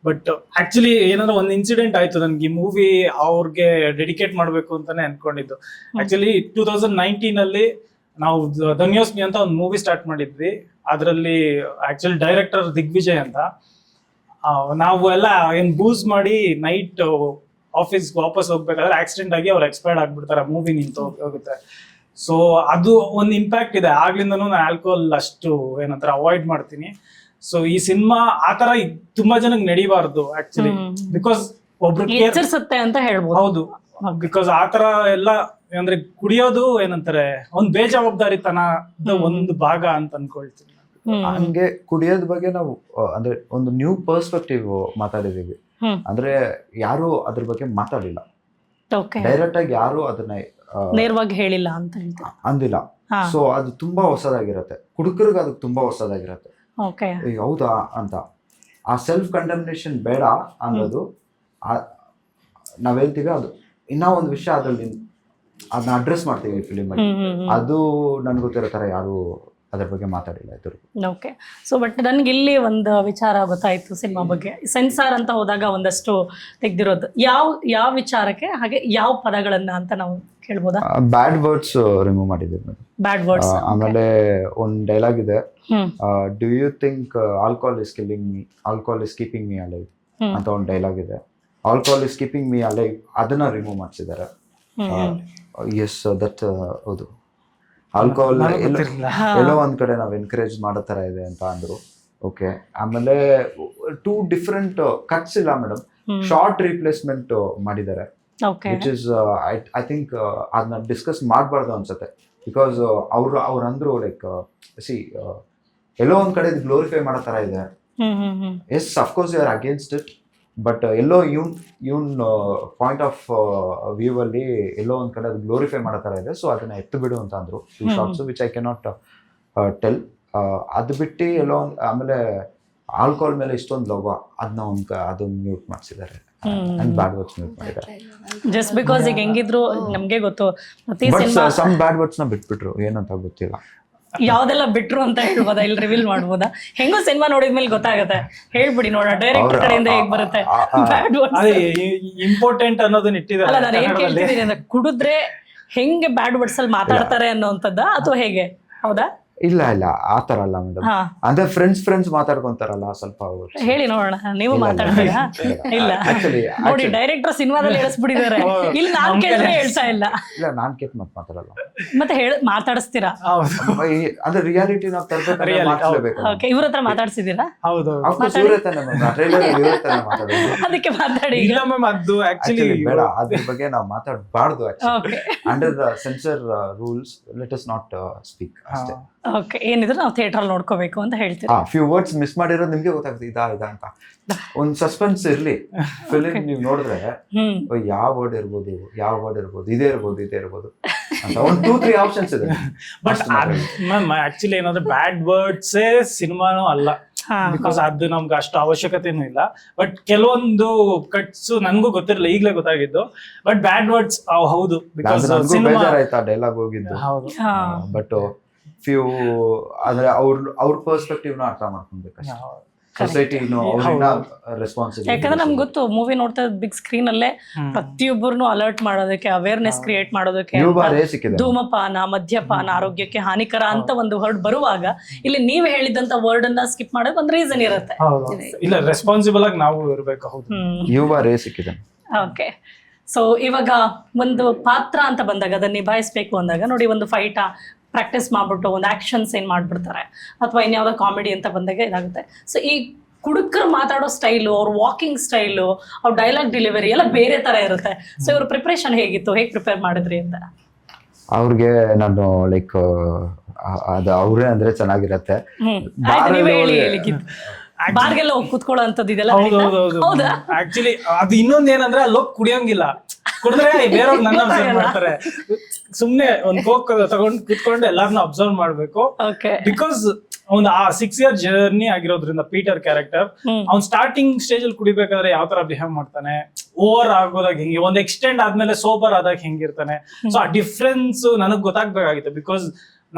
ಬಟ್ ಆಕ್ಚುಲಿ ಏನಾದ್ರು ಒಂದು ಇನ್ಸಿಡೆಂಟ್ ಆಯ್ತು ನನಗೆ. ಈ ಮೂವಿ ಅವ್ರಿಗೆ ಡೆಡಿಕೇಟ್ ಮಾಡಬೇಕು ಅಂತಾನೆ ಅನ್ಕೊಂಡಿದ್ದು. ಆಕ್ಚುಲಿ 2019 ನಾವು ಧನ್ಯೋಸ್ಮಿ ಅಂತ ಒಂದು ಮೂವಿ ಸ್ಟಾರ್ಟ್ ಮಾಡಿದ್ವಿ. ಅದರಲ್ಲಿ ಆಕ್ಚುಲಿ ಡೈರೆಕ್ಟರ್ ದಿಗ್ವಿಜಯ್ ಅಂತ. ನಾವು ಎಲ್ಲ ಏನ್ ಬೂಸ್ ಮಾಡಿ ನೈಟ್ ಆಫೀಸ್ಗೆ ವಾಪಸ್ ಹೋಗ್ಬೇಕಾದ್ರೆ ಆಕ್ಸಿಡೆಂಟ್ ಆಗಿ ಅವ್ರು ಎಕ್ಸ್ಪೈರ್ಡ್ ಆಗ್ಬಿಡ್ತಾರೆ, ಮೂವಿ ನಿಂತು ಹೋಗುತ್ತೆ. ಸೊ ಅದು ಒಂದು ಇಂಪ್ಯಾಕ್ಟ್ ಇದೆ. ಆಗ್ಲಿಂದನೂ ನಾನು ಆಲ್ಕೋಹಾಲ್ ಅಷ್ಟು ಏನಂತಾರೆ ಅವಾಯ್ಡ್ ಮಾಡ್ತೀನಿ. ಸೊ ಈ ಸಿನಿಮಾ ಆತರ ತುಂಬಾ ಜನಕ್ಕೆ ನಡಿಬಾರ್ದು ಆಕ್ಚುಲಿ, ಬಿಕಾಸ್ ಒಬ್ರು ಎಚ್ಚರಿಸುತ್ತೆ ಅಂತ ಹೇಳ್ಬೋದು. ಹೌದು, ಬಿಕಾಸ್ ಆತರ ಎಲ್ಲ ಅಂದ್ರೆ ಕುಡಿಯೋದು ಏನಂತಾರೆ ಒಂದ್ ಬೇಜವಾಬ್ದಾರಿತನದ ಒಂದು ಭಾಗ ಅಂತ ಅನ್ಕೊಳ್ತೀನಿ. ಹಂಗೆ ಕುಡಿಯೋದ್ ಬಗ್ಗೆ ನಾವು ಅಂದ್ರೆ ಒಂದು ನ್ಯೂ ಪರ್ಸ್ಪೆಕ್ಟಿವ್ ಮಾತಾಡಿದೀವಿ. ಅಂದ್ರೆ ಯಾರು ಅದ್ರ ಬಗ್ಗೆ ಮಾತಾಡಿಲ್ಲ, ಡೈರೆಕ್ಟ್ ಆಗಿ ಯಾರು ಅದನ್ನ ನೇರವಾಗಿ ಹೇಳಿಲ್ಲ ಅಂತ ಹೇಳ್ತಾರೆ, ಅಂದಿಲ್ಲ. ಸೊ ಅದು ತುಂಬಾ ಹೊಸದಾಗಿರತ್ತೆ, ಕುಡುಕರಿಗೆ ಅದು ತುಂಬಾ ಹೊಸದಾಗಿರತ್ತೆ. ಹೌದಾ ಅಂತ ಆ ಸೆಲ್ಫ್ ಕಂಡಮ್ನೇಷನ್ ಬೇಡ ಅನ್ನೋದು ನಾವ್ ಹೇಳ್ತೀವಿ. ಅದು ಇನ್ನ ಒಂದು ವಿಷಯ ಅದ್ರಲ್ಲಿ ಅದನ್ನ ಅಡ್ರೆಸ್ ಮಾಡ್ತೀವಿ ಫಿಲಿಮ್ ಅಲ್ಲಿ. ಅದು ನನ್ಗೆ ಗೊತ್ತಿರೋ ತರ ಯಾರು ಅದ್ರ ಬಗ್ಗೆ ಮಾತಾಡಿಲ್ಲ ಇದ್ರು. ಓಕೆ. ಸೊ ಬಟ್ ನನ್ಗೆ ಇಲ್ಲಿ ಒಂದು ವಿಚಾರ ಗೊತ್ತಾಯ್ತು ಸಿನಿಮಾ ಬಗ್ಗೆ. ಸೆನ್ಸಾರ್ ಅಂತ ಹೋದಾಗ ಒಂದಷ್ಟು ತೆಗ್ದಿರೋದು ಯಾವ ವಿಚಾರಕ್ಕೆ, ಹಾಗೆ ಯಾವ ಪದಗಳನ್ನ ಅಂತ ನಾವು ಕೇಳ್ಬೋದಾ? ಬ್ಯಾಡ್ ವರ್ಡ್ಸ್ ರಿಮೂವ್ ಮಾಡಿದ್ದೀವಿ. Bad words. ಆಮೇಲೆ ಒಂದ್ ಡೈಲಾಗ್ ಇದೆ, do you think alcohol is killing me, alcohol is keeping me alive ಅಂತ ಒಂದು ಡೈಲಾಗ್ ಇದೆ. Alcohol is keeping me alive ಅದನ್ನ ರಿಮೂವ್ ಮಾಡಿಸಿದ್ದಾರೆ. ಎಸ್ ದಟ್ ಹೌದು. ಆಲ್ಕೋಹಾಲ್ ಎಲ್ಲೋ ಒಂದ್ ಕಡೆ ನಾವು ಎನ್ಕರೇಜ್ ಮಾಡೋ ತರ ಇದೆ ಅಂತ ಅಂದ್ರು. ಓಕೆ. ಆಮೇಲೆ 2 ಡಿಫ್ರೆಂಟ್ ಕಟ್ಸ್ ಇಲ್ಲ ಮೇಡಮ್, ಶಾರ್ಟ್ ರಿಪ್ಲೇಸ್ಮೆಂಟ್ ಮಾಡಿದ್ದಾರೆ. ವಿಚ್ ಇಸ್ ಐ ಥಿಂಕ್ ಅದನ್ನ ಡಿಸ್ಕಸ್ ಮಾಡಬಾರ್ದು ಅನ್ಸುತ್ತೆ. ಬಿಕಾಸ್ ಅವ್ರು ಅಂದ್ರು ಲೈಕ್ ಸಿ ಎಲ್ಲೋ ಒಂದ್ ಕಡೆ ಗ್ಲೋರಿಫೈ ಮಾಡೋ ತರ ಇದೆ. Yes of course you are against it, but ಎಲ್ಲೋ ಇವನ್ ಪಾಯಿಂಟ್ ಆಫ್ ವ್ಯೂ ಅಲ್ಲಿ ಎಲ್ಲೋ ಒಂದ್ ಕಡೆ ಅದು ಗ್ಲೋರಿಫೈ ಮಾಡೋ ತರ ಇದೆ. ಸೊ ಅದನ್ನ ಎತ್ತು ಬಿಡು ಅಂತ ಅಂದ್ರು shorts, which I cannot tell. ಅದು ಬಿಟ್ಟು ಎಲ್ಲೋ ಆಮೇಲೆ ಆಲ್ಕೋಹಾಲ್ ಮೇಲೆ ಇಷ್ಟೊಂದು ಲವ್ ಅದನ್ನ ಅದನ್ನ ಮ್ಯೂಟ್ ಮಾಡಿಸಿದ್ದಾರೆ, ಬ್ಯಾಡ್ ವರ್ಡ್ಸ್ ಮ್ಯೂಟ್ ಮಾಡಿದ್ದಾರೆ. ಜಸ್ಟ್ ಬಿಕಾಸ್ ಈಗ ಹೆಂಗಿದ್ರು ನಮ್ಗೆ ಗೊತ್ತು, ಸಮ್ ಬ್ಯಾಡ್ ವರ್ಡ್ಸ್ ನ ಬಿಟ್ಬಿಟ್ರು, ಏನಂತ ಗೊತ್ತಿಲ್ಲ. ಯಾವ್ದೆಲ್ಲ ಬಿಟ್ರು ಅಂತ ಹೇಳ್ಬೋದಾ, ಇಲ್ಲಿ ರಿವೀಲ್ ಮಾಡ್ಬೋದಾ? ಹೆಂಗೋ ಸಿನಿಮಾ ನೋಡಿದ್ಮೇಲೆ ಗೊತ್ತಾಗತ್ತೆ, ಹೇಳ್ಬಿಡಿ ನೋಡೋಣ ಡೈರೆಕ್ಟರ್ ಕಡೆಯಿಂದ ಹೇಗ್ ಬರುತ್ತೆ ಬ್ಯಾಡ್ ವರ್ಡ್ಸ್. ಇಂಪಾರ್ಟೆಂಟ್ ಅನ್ನೋದನ್ನ ಇಟ್ಟಿದ್ದಾರೆ. ಅಲ್ಲ, ನಾನು ಏನ್ ಕೇಳ್ತಿದ್ದೀನಿ ಅಂದ್ರೆ ಕುಡಿದ್ರೆ ಹೆಂಗೆ ಬ್ಯಾಡ್ ವರ್ಡ್ಸ್ ಅಲ್ಲಿ ಮಾತಾಡ್ತಾರೆ ಅನ್ನೋಂಥದ್ದ ಅಥವಾ ಹೇಗೆ? ಹೌದಾ? ಇಲ್ಲ ಆತರ ಅಲ್ಲ ಮೇಡಮ್, ಅಂದ್ರೆ ಫ್ರೆಂಡ್ಸ್ ಮಾತಾಡ್ಕೊಂತಾರಲ್ಲ ಸ್ವಲ್ಪ. ಹೇಳಿ ನೋಡೋಣ, ನೀವು ಮಾತಾಡ್ತೀರಾ? ಇಲ್ಲ ನೋಡಿ, ಡೈರೆಕ್ಟರ್ ಸಿನಿಮಾದಲ್ಲಿ ಹೇಳಿಸ್ಬಿಟ್ಟಿದ್ದಾರೆ, ಇಲ್ಲಿ ನಾನ್ ಕೇಳಿದ್ರೆ ಹೇಳ್ತಾ ಇಲ್ಲ. ನಾನ್ ಕೇಟ್ ಮಾತಾಡಲ್ಲ, ಮತ್ತೆ ಮಾತಾಡಿಸ್ತೀರಾ? ಅಂದ್ರೆ ರಿಯಾಲಿಟಿ ನಾವು ತರಬೇಕು. ಇವ್ರ ಹತ್ರ ಮಾತಾಡ್ಸಿದೀರಾ? ಅದಕ್ಕೆ ಮಾತಾಡಿ. ಇಲ್ಲ ಮ್ಯಾಮ್, ಅದು ಆಕ್ಚುಲಿ ಬೇಡ, ಅದ್ರ ಬಗ್ಗೆ ನಾವು ಮಾತಾಡಬಾರ್ದು. Under the sensor rules let us not speak ಅಷ್ಟೇ. ಓಕೆ. ಏನಿದ್ರು ನಾವು ಥಿಯೇಟರ್ ಅಲ್ಲಿ ನೋಡ್ಕೋಬೇಕು ಅಂತ ಹೇಳ್ತೀವಿ. ಫ್ಯೂ ವರ್ಡ್ಸ್ ಮಿಸ್ ಮಾಡಿರೋದು ನಿಮ್ಗೆ ಗೊತ್ತಾಗ್ತದೆ, ಇದಾ ಅಂತ ಒಂದ್ ಸಸ್ಪೆನ್ಸ್ ಇರ್ಲಿ. ಫಿಲಿಂ ನೀವು ನೋಡಿದ್ರೆ ಯಾವ ವರ್ಡ್ ಇರ್ಬೋದು ಇದೇ ಇರ್ಬೋದು ಅಂತ ಒಂದು 2-3 ಆಪ್ಷನ್ಸ್ ಇದೆ. ಬಟ್ ಮ್ಯಾಮ್ ಆಕ್ಚುಲಿ ಏನಾದ್ರೆ ಬ್ಯಾಡ್ ವರ್ಡ್ಸೇ ಸಿನಿಮಾನು ಅಲ್ಲ, ಬಿಕಾಸ್ ಅದು ನಮ್ಗೆ ಅಷ್ಟು ಅವಶ್ಯಕತೆನೂ ಇಲ್ಲ. ಬಟ್ ಕೆಲವೊಂದು ಕಟ್ಸ್ ನನ್ಗೂ ಗೊತ್ತಿರಲಿಲ್ಲ, ಈಗಲೇ ಗೊತ್ತಾಗಿದ್ದು. ಬಟ್ ಬ್ಯಾಡ್ ವರ್ಡ್ಸ್ ಹೌದು, ಬಿಕಾಸ್ ಬೇಜಾರಾಯ್ತಾ ಡೈಲಾಗ್ ಹೋಗಿದ್ದು. ಬಟ್ ಫ್ಯೂ ಅಂದ್ರೆ ಅವ್ರ ಪರ್ಸ್ಪೆಕ್ಟಿವ್ ನ ಅರ್ಥ ಮಾಡ್ಕೊಬೇಕು ಸೊಸೈಟಿ. ಯಾಕಂದ್ರೆ ನಮ್ಗೆ ಗೊತ್ತು, ಮೂವಿ ನೋಡ್ತಾ ಬಿಗ್ ಸ್ಕ್ರೀನ್ ಅಲ್ಲೇ ಪ್ರತಿಯೊಬ್ಬರನ್ನು ಅಲರ್ಟ್ ಮಾಡೋದಕ್ಕೆ, ಅವೇರ್ನೆಸ್ ಕ್ರಿಯೇಟ್ ಮಾಡೋದಕ್ಕೆ, ಧೂಮಪಾನ, ಮದ್ಯಪಾನ ಆರೋಗ್ಯಕ್ಕೆ ಹಾನಿಕರ ಅಂತ ಒಂದು ವರ್ಡ್ ಬರುವಾಗ ಇಲ್ಲಿ ನೀವ್ ಹೇಳಿದಂತ ವರ್ಡ್ ಅನ್ನ ಸ್ಕಿಪ್ ಮಾಡೋಕೆ ಒಂದು ರೀಸನ್ ಇರುತ್ತೆ. ಇಲ್ಲ, ರೆಸ್ಪಾನ್ಸಿಬಲ್ ಆಗಿ ನಾವು ಇರಬೇಕು. ಓಕೆ. ಸೊ ಇವಾಗ ಒಂದು ಪಾತ್ರ ಅಂತ ಬಂದಾಗ ಅದನ್ನ ನಿಭಾಯಿಸ್ಬೇಕು ಅಂದಾಗ ನೋಡಿ, ಒಂದು ಫೈಟ್ ಪ್ರಾಕ್ಟೀಸ್ ಮಾಡ್ಬಿಟ್ಟು ಒಂದು ಆಕ್ಷನ್ಸ್ ಏನ್ ಮಾಡ್ಬಿಡ್ತಾರೆ, ಅಥವಾ ಇನ್ಯಾವುದೋ ಕಾಮಿಡಿ ಅಂತ ಬಂದಾಗ ಇದಾಗುತ್ತೆ. ಸೊ ಈ ಕುಡುಕರು ಮಾತಾಡೋ ಸ್ಟೈಲು, ಅವ್ರ ವಾಕಿಂಗ್ ಸ್ಟೈಲು, ಅವ್ರ ಡೈಲಾಗ್ ಡೆಲಿವರಿ ಎಲ್ಲ ಬೇರೆ ತರ ಇರುತ್ತೆ. ಸೊ ಇವ್ರ ಪ್ರಿಪರೇಷನ್ ಹೇಗಿತ್ತು, ಹೇಗೆ ಪ್ರಿಪೇರ್ ಮಾಡಿದ್ರಿ ಅಂತ? ಅವ್ರಿಗೆ ನಾನು ಲೈಕ್ ಅದು ಅವ್ರೇ ಅಂದ್ರೆ ಚೆನ್ನಾಗಿರತ್ತೆ. ಬಾರ್ಗೆಲ್ಲ ಹೋಗಿ ಕುತ್ಕೊಳ್ಳೋ ಅಂತದ್ದು ಇದೆಲ್ಲ. ಆಕ್ಚುಲಿ ಅದು ಇನ್ನೊಂದ್ ಏನಂದ್ರೆ ಅಲ್ಲಿ ಹೋಗಿ ಕುಡಿಯಂಗಿಲ್ಲ, ಕುಡಿದ್ರೆ ಬೇರೆಯವ್ರು ನನ್ನ ಅಬ್ಸರ್ವ್ ಮಾಡ್ತಾರೆ. ಸುಮ್ನೆ ಒಂದ್ ಕೋಕ್ ತಗೊಂಡ್ ಕುತ್ಕೊಂಡು ಎಲ್ಲಾರನ್ನ ಅಬ್ಸರ್ವ್ ಮಾಡ್ಬೇಕು. ಬಿಕಾಸ್ ಒಂದು ಆ 6 year ಜರ್ನಿ ಆಗಿರೋದ್ರಿಂದ ಪೀಟರ್ ಕ್ಯಾರೆಕ್ಟರ್ ಅವ್ನ್ ಸ್ಟಾರ್ಟಿಂಗ್ ಸ್ಟೇಜ್ ಅಲ್ಲಿ ಕುಡಿಬೇಕಾದ್ರೆ ಯಾವ ತರ ಬಿಹೇವ್ ಮಾಡ್ತಾನೆ, ಓವರ್ ಆಗೋದಾಗ ಹೆಂಗೆ, ಒಂದ್ ಎಕ್ಸ್ಟೆಂಡ್ ಆದ್ಮೇಲೆ ಸೋಬರ್ ಆದಾಗ ಹೆಂಗಿರ್ತಾನೆ. ಸೊ ಆ ಡಿಫ್ರೆನ್ಸ್ ನನಗ್ ಗೊತ್ತಾಗ್ಬೇಕಾಗಿತ್ತು. ಬಿಕಾಸ್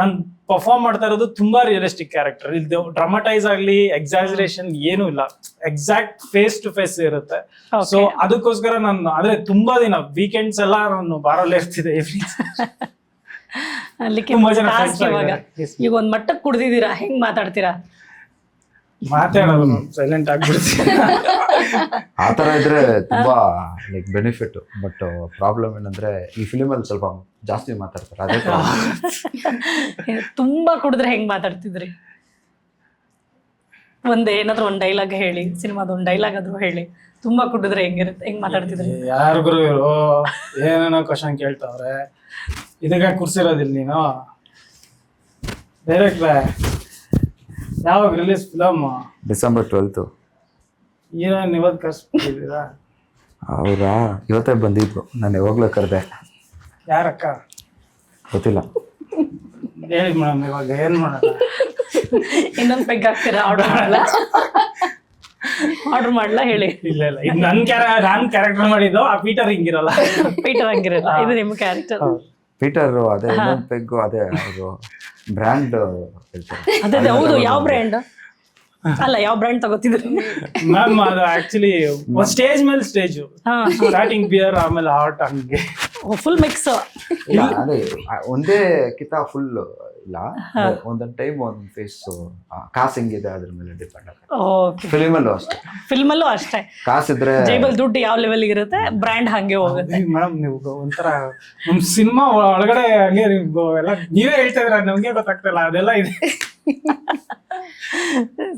ನಾನ್ ಪರ್ಫಾರ್ಮ್ ಮಾಡ್ತಾ ಇರೋದು ತುಂಬಾ ರಿಯಲಿಸ್ಟಿಕ್ ಕ್ಯಾರೆಕ್ಟರ್. ಇದು ಡ್ರಾಮಟೈಸ್ ಆಗ್ಲಿ ಎಕ್ಸಾಜರೇಷನ್ ಏನೂ ಇಲ್ಲ, ಎಕ್ಸಾಕ್ಟ್ ಫೇಸ್ ಟು ಫೇಸ್ ಇರುತ್ತೆ. ಸೊ ಅದಕ್ಕೋಸ್ಕರ ನಾನು ಅಂದ್ರೆ ತುಂಬಾ ದಿನ ವೀಕೆಂಡ್ಸ್ ಎಲ್ಲ ನಾನು ಬಾರಲ್ಲೇ ಇರ್ತಿದ್ದೆ. ಈಗ ಒಂದ್ ಮಟ್ಟಕ್ಕೆ ಕುಡ್ದಿದ್ದೀರಾ, ಹೆಂಗ್ ಮಾತಾಡ್ತೀರಾ? ಮಾತಾಡೋದು ಸೈಲೆಂಟ್ ಆಗ್ಬಿಡ್ತೀನಿ. ಆ ಥರ ಇದ್ರೆ ತುಂಬಾ ಲೈಕ್ ಬೆನಿಫಿಟ್. ಬಟ್ ಪ್ರಾಬ್ಲಮ್ ಏನಂದ್ರೆ ಈ ಫಿಲಿಮಲ್ಲಿ ಸ್ವಲ್ಪ ಜಾಸ್ತಿ ಮಾತಾಡ್ತಾರೆ, ಅದೇ ತುಂಬಾ ಕುಡಿದ್ರೆ ಹೆಂಗ್ ಮಾತಾಡ್ತಿದ್ರಿ? ಏನಾದ್ರು ಒಂದ್ ಡೈಲಾಗ್ ಹೇಳಿ, ಸಿನಿಮಾದ ಒಂದ್ ಡೈಲಾಗ್ ಆದ್ರೂ ಹೇಳಿ. ತುಂಬಾ ಕುಡಿದ್ರೆ ಹೆಂಗ್ ಮಾತಾಡ್ತಿದ್ರಿ? ಯಾರಿಗೂ ಇವರು ಏನೇನೋ ಕ್ವಶನ್ ಕೇಳ್ತಾವ್ರೆ. ಇದಕ್ಕೆ ಕೂರ್ಸಿರೋದಿಲ್ಲ ನೀನು. ಡೈರೆಕ್ಟ್ರೆ ಯಾವಾಗ release film? December 12th. Heroine ಇವತ್ತು ಕರ್ಸ್ಬಿಟ್ಟಿದ್ದೀರಾ? ಅವರಾ ಇವತ್ತೇ ಬಂದಿದ್ರು, ನಾನು ಯಾವಾಗಲೂ ಕರೆದೆ. ಯಾರಕ್ಕ? ಗೊತ್ತಿಲ್ಲ. ಹೇಳಿ ಮೇಡಮ್, ಇವಾಗ ಏನ್ ಮಾಡೋಣ? ಇನ್ನೊಂದ್ ಪೆಗ್ ಹಾಕ್ತೀರಾ? ಆರ್ಡರ್ ಮಾಡ್ಲಾ ಹೇಳಿ. ಇಲ್ಲ ಇದು ನಾನ್ ಕ್ಯಾರೆಕ್ಟರ್ ಮಾಡಿದ್ದು. ಆ ಪೀಟರ್ ಹಿಂಗಿರಲ್ಲ. ಪೀಟರ್ ಹಂಗಿರಲ್ಲ, ಇದು ನಿಮ್ ಕ್ಯಾರೆಕ್ಟರ್. ಪೀಟರ್ ಅದೇ ಇನ್ನೊಂದು ಪೆಗ್ಗು, ಅದೇ ಅವರು ಬ್ರ್ಯಾಂಡ್ ಹೇಳ್ತಾರೆ. ಅದೇ ಹೌದು. ಯಾವ ಬ್ರ್ಯಾಂಡ್? ಅಲ್ಲ, ಯಾವ ಬ್ರ್ಯಾಂಡ್ ತಗೋತಿದ್ರು ಮ್ಯಾಮ್? ಅದು ಆಕ್ಚುಲಿ ಸ್ಟೇಜ್ ಮೇಲೆ ಸ್ಟೇಜು, ಸ್ಟಾರ್ಟಿಂಗ್ ಬಿಯರ್, ಆಮೇಲೆ ಹಾಟ್, ಹಂಗೆ ಫುಲ್ ಮಿಕ್ಸ್. ಇಲ್ಲ ಅದೇ ಒಂದೇ ಕಿತ ಫುಲ್ ಇಲ್ಲ, ಒಂದೊಂದು ಟೈಮ್ ಒಂದೊಂದು ಫೇಸ್ ಕಾಸು ಹೆಂಗಿದೆ ಅದ್ರ ಮೇಲೆ ಡಿಪೆಂಡ್ ಆಗುತ್ತೆ. ಫಿಲ್ಮಲ್ಲೂ ಅಷ್ಟೇ. ಫಿಲ್ಮಲ್ಲೂ ಅಷ್ಟೇ. ಕಾಸಿದ್ರೆ ಜೈಬಲ್ ದುಡ್ಡು ಯಾವ ಲೆವೆಲ್ ಇರುತ್ತೆ, ಬ್ರ್ಯಾಂಡ್ ಹಂಗೆ ಹೋಗುತ್ತೆ. ಮೇಡಮ್ ನೀವು ಒಂಥರ ನಮ್ ಸಿನಿಮಾ ಒಳಗಡೆ ಹಂಗೆ ಎಲ್ಲ ನೀವೇ ಹೇಳ್ತಾ ಇದ್ರ, ನಮ್ಗೆ ಗೊತ್ತಾಗ್ತಿಲ್ಲ ಅದೆಲ್ಲ ಇದೆ.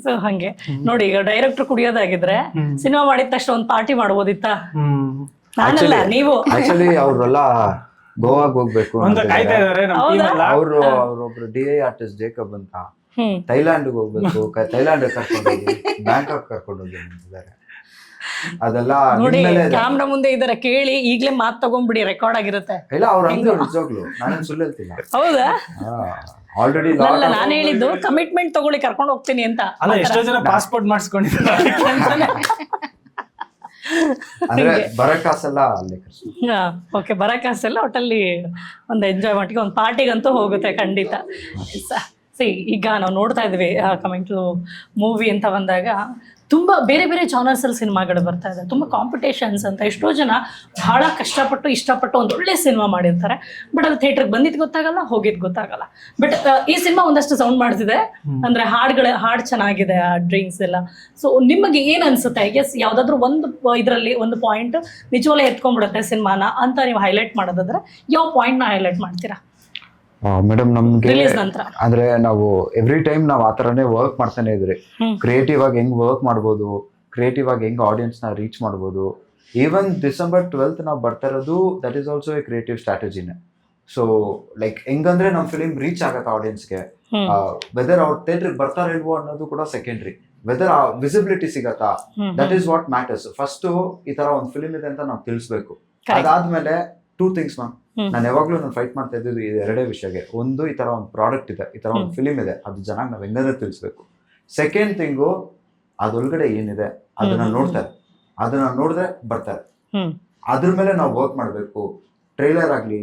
ಸೊ ಹಂಗೆ ನೋಡಿ, ಈಗ ಡೈರೆಕ್ಟರ್ ಕುಡಿಯೋದಾಗಿದ್ರೆ ಸಿನಿಮಾ ಮಾಡಿದ ತಕ್ಷಣ ಒಂದು ಪಾರ್ಟಿ ಮಾಡ್ಬೋದಿತ್ತ? ನಾನಲ್ಲ, ನೀವು. ಆಕ್ಚುಲಿ ಅವ್ರೆಲ್ಲ ಗೋವಾಗ್ ಹೋಗ್ಬೇಕು ಅಂತ ಕಾಯ್ತಾ ಇದಾರೆ ನಮ್ ಟೀಮ್ ಎಲ್ಲ. ಅವ್ರೊಬ್ರು DI ಆರ್ಟಿಸ್ಟ್ ಜೇಕಬ್ ಅಂತ ಥೈಲ್ಯಾಂಡ್ ಹೋಗ್ಬೇಕು, ಥೈಲ್ಯಾಂಡ್ ಕರ್ಕೊಂಡೋಗಿ ಬ್ಯಾಂಕಾಕ್ ಕರ್ಕೊಂಡೋಗಿ ನಿಂತಿದ್ದಾರೆ. ಅದೆಲ್ಲ ನೋಡಿ, ಕ್ಯಾಮ್ರಾ ಮುಂದೆ ಇದಾರೆ, ಕೇಳಿ ಈಗ್ಲೇ ಮಾತ್ ತಗೊಂಡ್ಬಿಡಿ, ರೆಕಾರ್ಡ್ ಆಗಿರುತ್ತೆ. ಇಲ್ಲ ಅವ್ರು ಅಂದ್ರೆ ನಿಜವಾಗ್ಲು ನಾನೇನ್ ಸುಳ್ಳು ಹೇಳ್ತಿಲ್ಲ. ಹೌದಾ? ಆಲ್ರೆಡಿ ನಾನು ಹೇಳಿದ್ದು ಕಮಿಟ್ಮೆಂಟ್ ತಗೊಳ್ಳಿ, ಕರ್ಕೊಂಡು ಹೋಗ್ತೀನಿ ಅಂತ. ಅಲ್ಲ, ಎಷ್ಟೋ ಜನ ಪಾಸ್ಪೋರ್ಟ್ ಮಾಡಿಸ್ಕೊಂಡಿದ್ದಾರೆ. ಅಂದ್ರೆ ಬರೋ ಕಾಸೆಲ್ಲ ಅಲ್ಲೇ ಓಕೆ, ಬರೋ ಕಾಸೆಲ್ಲ ಒಟ್ಟಲ್ಲಿ ಒಂದು ಎಂಜಾಯ್ಮೆಂಟ್ಗೆ, ಒಂದು ಪಾರ್ಟಿಗಂತೂ ಹೋಗುತ್ತೆ ಖಂಡಿತ. ಈಗ ನಾವು ನೋಡ್ತಾ ಇದ್ವಿ, ಕಮಿಂಗ್ ಟು ಮೂವಿ ಅಂತ ಬಂದಾಗ ತುಂಬ ಬೇರೆ ಬೇರೆ ಜಾನರ್ಸಲ್ಲಿ ಸಿನಿಮಾಗಳು ಬರ್ತಾ ಇದೆ, ತುಂಬ ಕಾಂಪಿಟೇಷನ್ಸ್ ಅಂತ. ಎಷ್ಟೋ ಜನ ಬಹಳ ಕಷ್ಟಪಟ್ಟು ಇಷ್ಟಪಟ್ಟು ಒಂದು ಒಳ್ಳೆ ಸಿನಿಮಾ ಮಾಡಿರ್ತಾರೆ, ಬಟ್ ಅದು ಥಿಯೇಟ್ರಿಗೆ ಬಂದಿದ್ದು ಗೊತ್ತಾಗಲ್ಲ, ಹೋಗಿದ್ದು ಗೊತ್ತಾಗಲ್ಲ. ಬಟ್ ಈ ಸಿನಿಮಾ ಒಂದಷ್ಟು ಸೌಂಡ್ ಮಾಡ್ತಿದೆ, ಅಂದರೆ ಹಾಡು ಚೆನ್ನಾಗಿದೆ, ಆ ಡ್ರಿಂಕ್ಸ್ ಎಲ್ಲ. ಸೊ ನಿಮಗೆ ಏನು ಅನ್ಸುತ್ತೆ? ಎಸ್, ಯಾವುದಾದ್ರೂ ಒಂದು ಇದರಲ್ಲಿ ಒಂದು ಪಾಯಿಂಟ್ ನಿಜವಲ್ಲೇ ಎತ್ಕೊಂಡ್ಬಿಡುತ್ತೆ ಸಿನಿಮಾನ ಅಂತ ನೀವು ಹೈಲೈಟ್ ಮಾಡೋದಾದ್ರೆ ಯಾವ ಪಾಯಿಂಟ್ನ ಹೈಲೈಟ್ ಮಾಡ್ತೀರಾ? ಮೇಡಮ್, ನಮ್ಗೆ ರಿಲೀಸ್ ನಂತರ ಅಂದ್ರೆ ನಾವು ಎವ್ರಿ ಟೈಮ್ ನಾವು ಆ ಥರನೇ ವರ್ಕ್ ಮಾಡ್ತಾನೆ ಇದ್ರಿ. ಕ್ರಿಯೇಟಿವ್ ಆಗಿ ಹೆಂಗ್ ವರ್ಕ್ ಮಾಡ್ಬೋದು, ಕ್ರಿಯೇಟಿವ್ ಆಗಿ ಹೆಂಗ್ ಆಡಿಯನ್ಸ್ ನ ರೀಚ್ ಮಾಡ್ಬೋದು. ಈವನ್ ಡಿಸೆಂಬರ್ 12th ನಾವು ಬರ್ತಾ ಇರೋದು, that is also a creative ಸ್ಟ್ರಾಟಜಿನೇ. ಸೊ ಲೈಕ್ ಹೆಂಗಂದ್ರೆ ನಮ್ಮ ಫಿಲಿಮ್ ರೀಚ್ ಆಗತ್ತೆ ಆಡಿಯನ್ಸ್ಗೆ. ವೆದರ್ ಅವ್ರ ಥಿಯೇಟರ್ಗೆ ಬರ್ತಾರ ಇಲ್ವೋ ಅನ್ನೋದು ಕೂಡ ಸೆಕೆಂಡ್ರಿ. ವೆದರ್ ಆ ವಿಸಿಬಿಲಿಟಿ ಸಿಗತ್ತಾ, that is what matters. First ಈ ತರ ಒಂದು ಫಿಲಿಮ್ ಇದೆ ಅಂತ ನಾವು ತಿಳಿಸ್ಬೇಕು. ಅದಾದ್ಮೇಲೆ 2 things ಮ್ಯಾಮ್. ನಾನು ಯಾವಾಗ್ಲೂ ನಾನು ಫೈಟ್ ಮಾಡ್ತಾ ಇದ್ದು ಎರಡೇ ವಿಷಯಕ್ಕೆ. ಒಂದು, ಈ ತರ ಒಂದು ಪ್ರಾಡಕ್ಟ್ ಇದೆ, ಈ ತರ ಒಂದು ಫಿಲಿಮ್ ಇದೆ, ಅದು ಜನ ನಾವ್ ಹೆಂಗಾದ್ರೆ ತಿಳಿಸ್ಬೇಕು. ಸೆಕೆಂಡ್ ಥಿಂಗು, ಅದೊಳಗಡೆ ಏನಿದೆ ಅದನ್ನ ನೋಡ್ತಾರೆ, ಅದನ್ನ ನೋಡಿದ್ರೆ ಬರ್ತಾರೆ. ಅದ್ರ ಮೇಲೆ ನಾವು ವರ್ಕ್ ಮಾಡಬೇಕು. ಟ್ರೈಲರ್ ಆಗ್ಲಿ,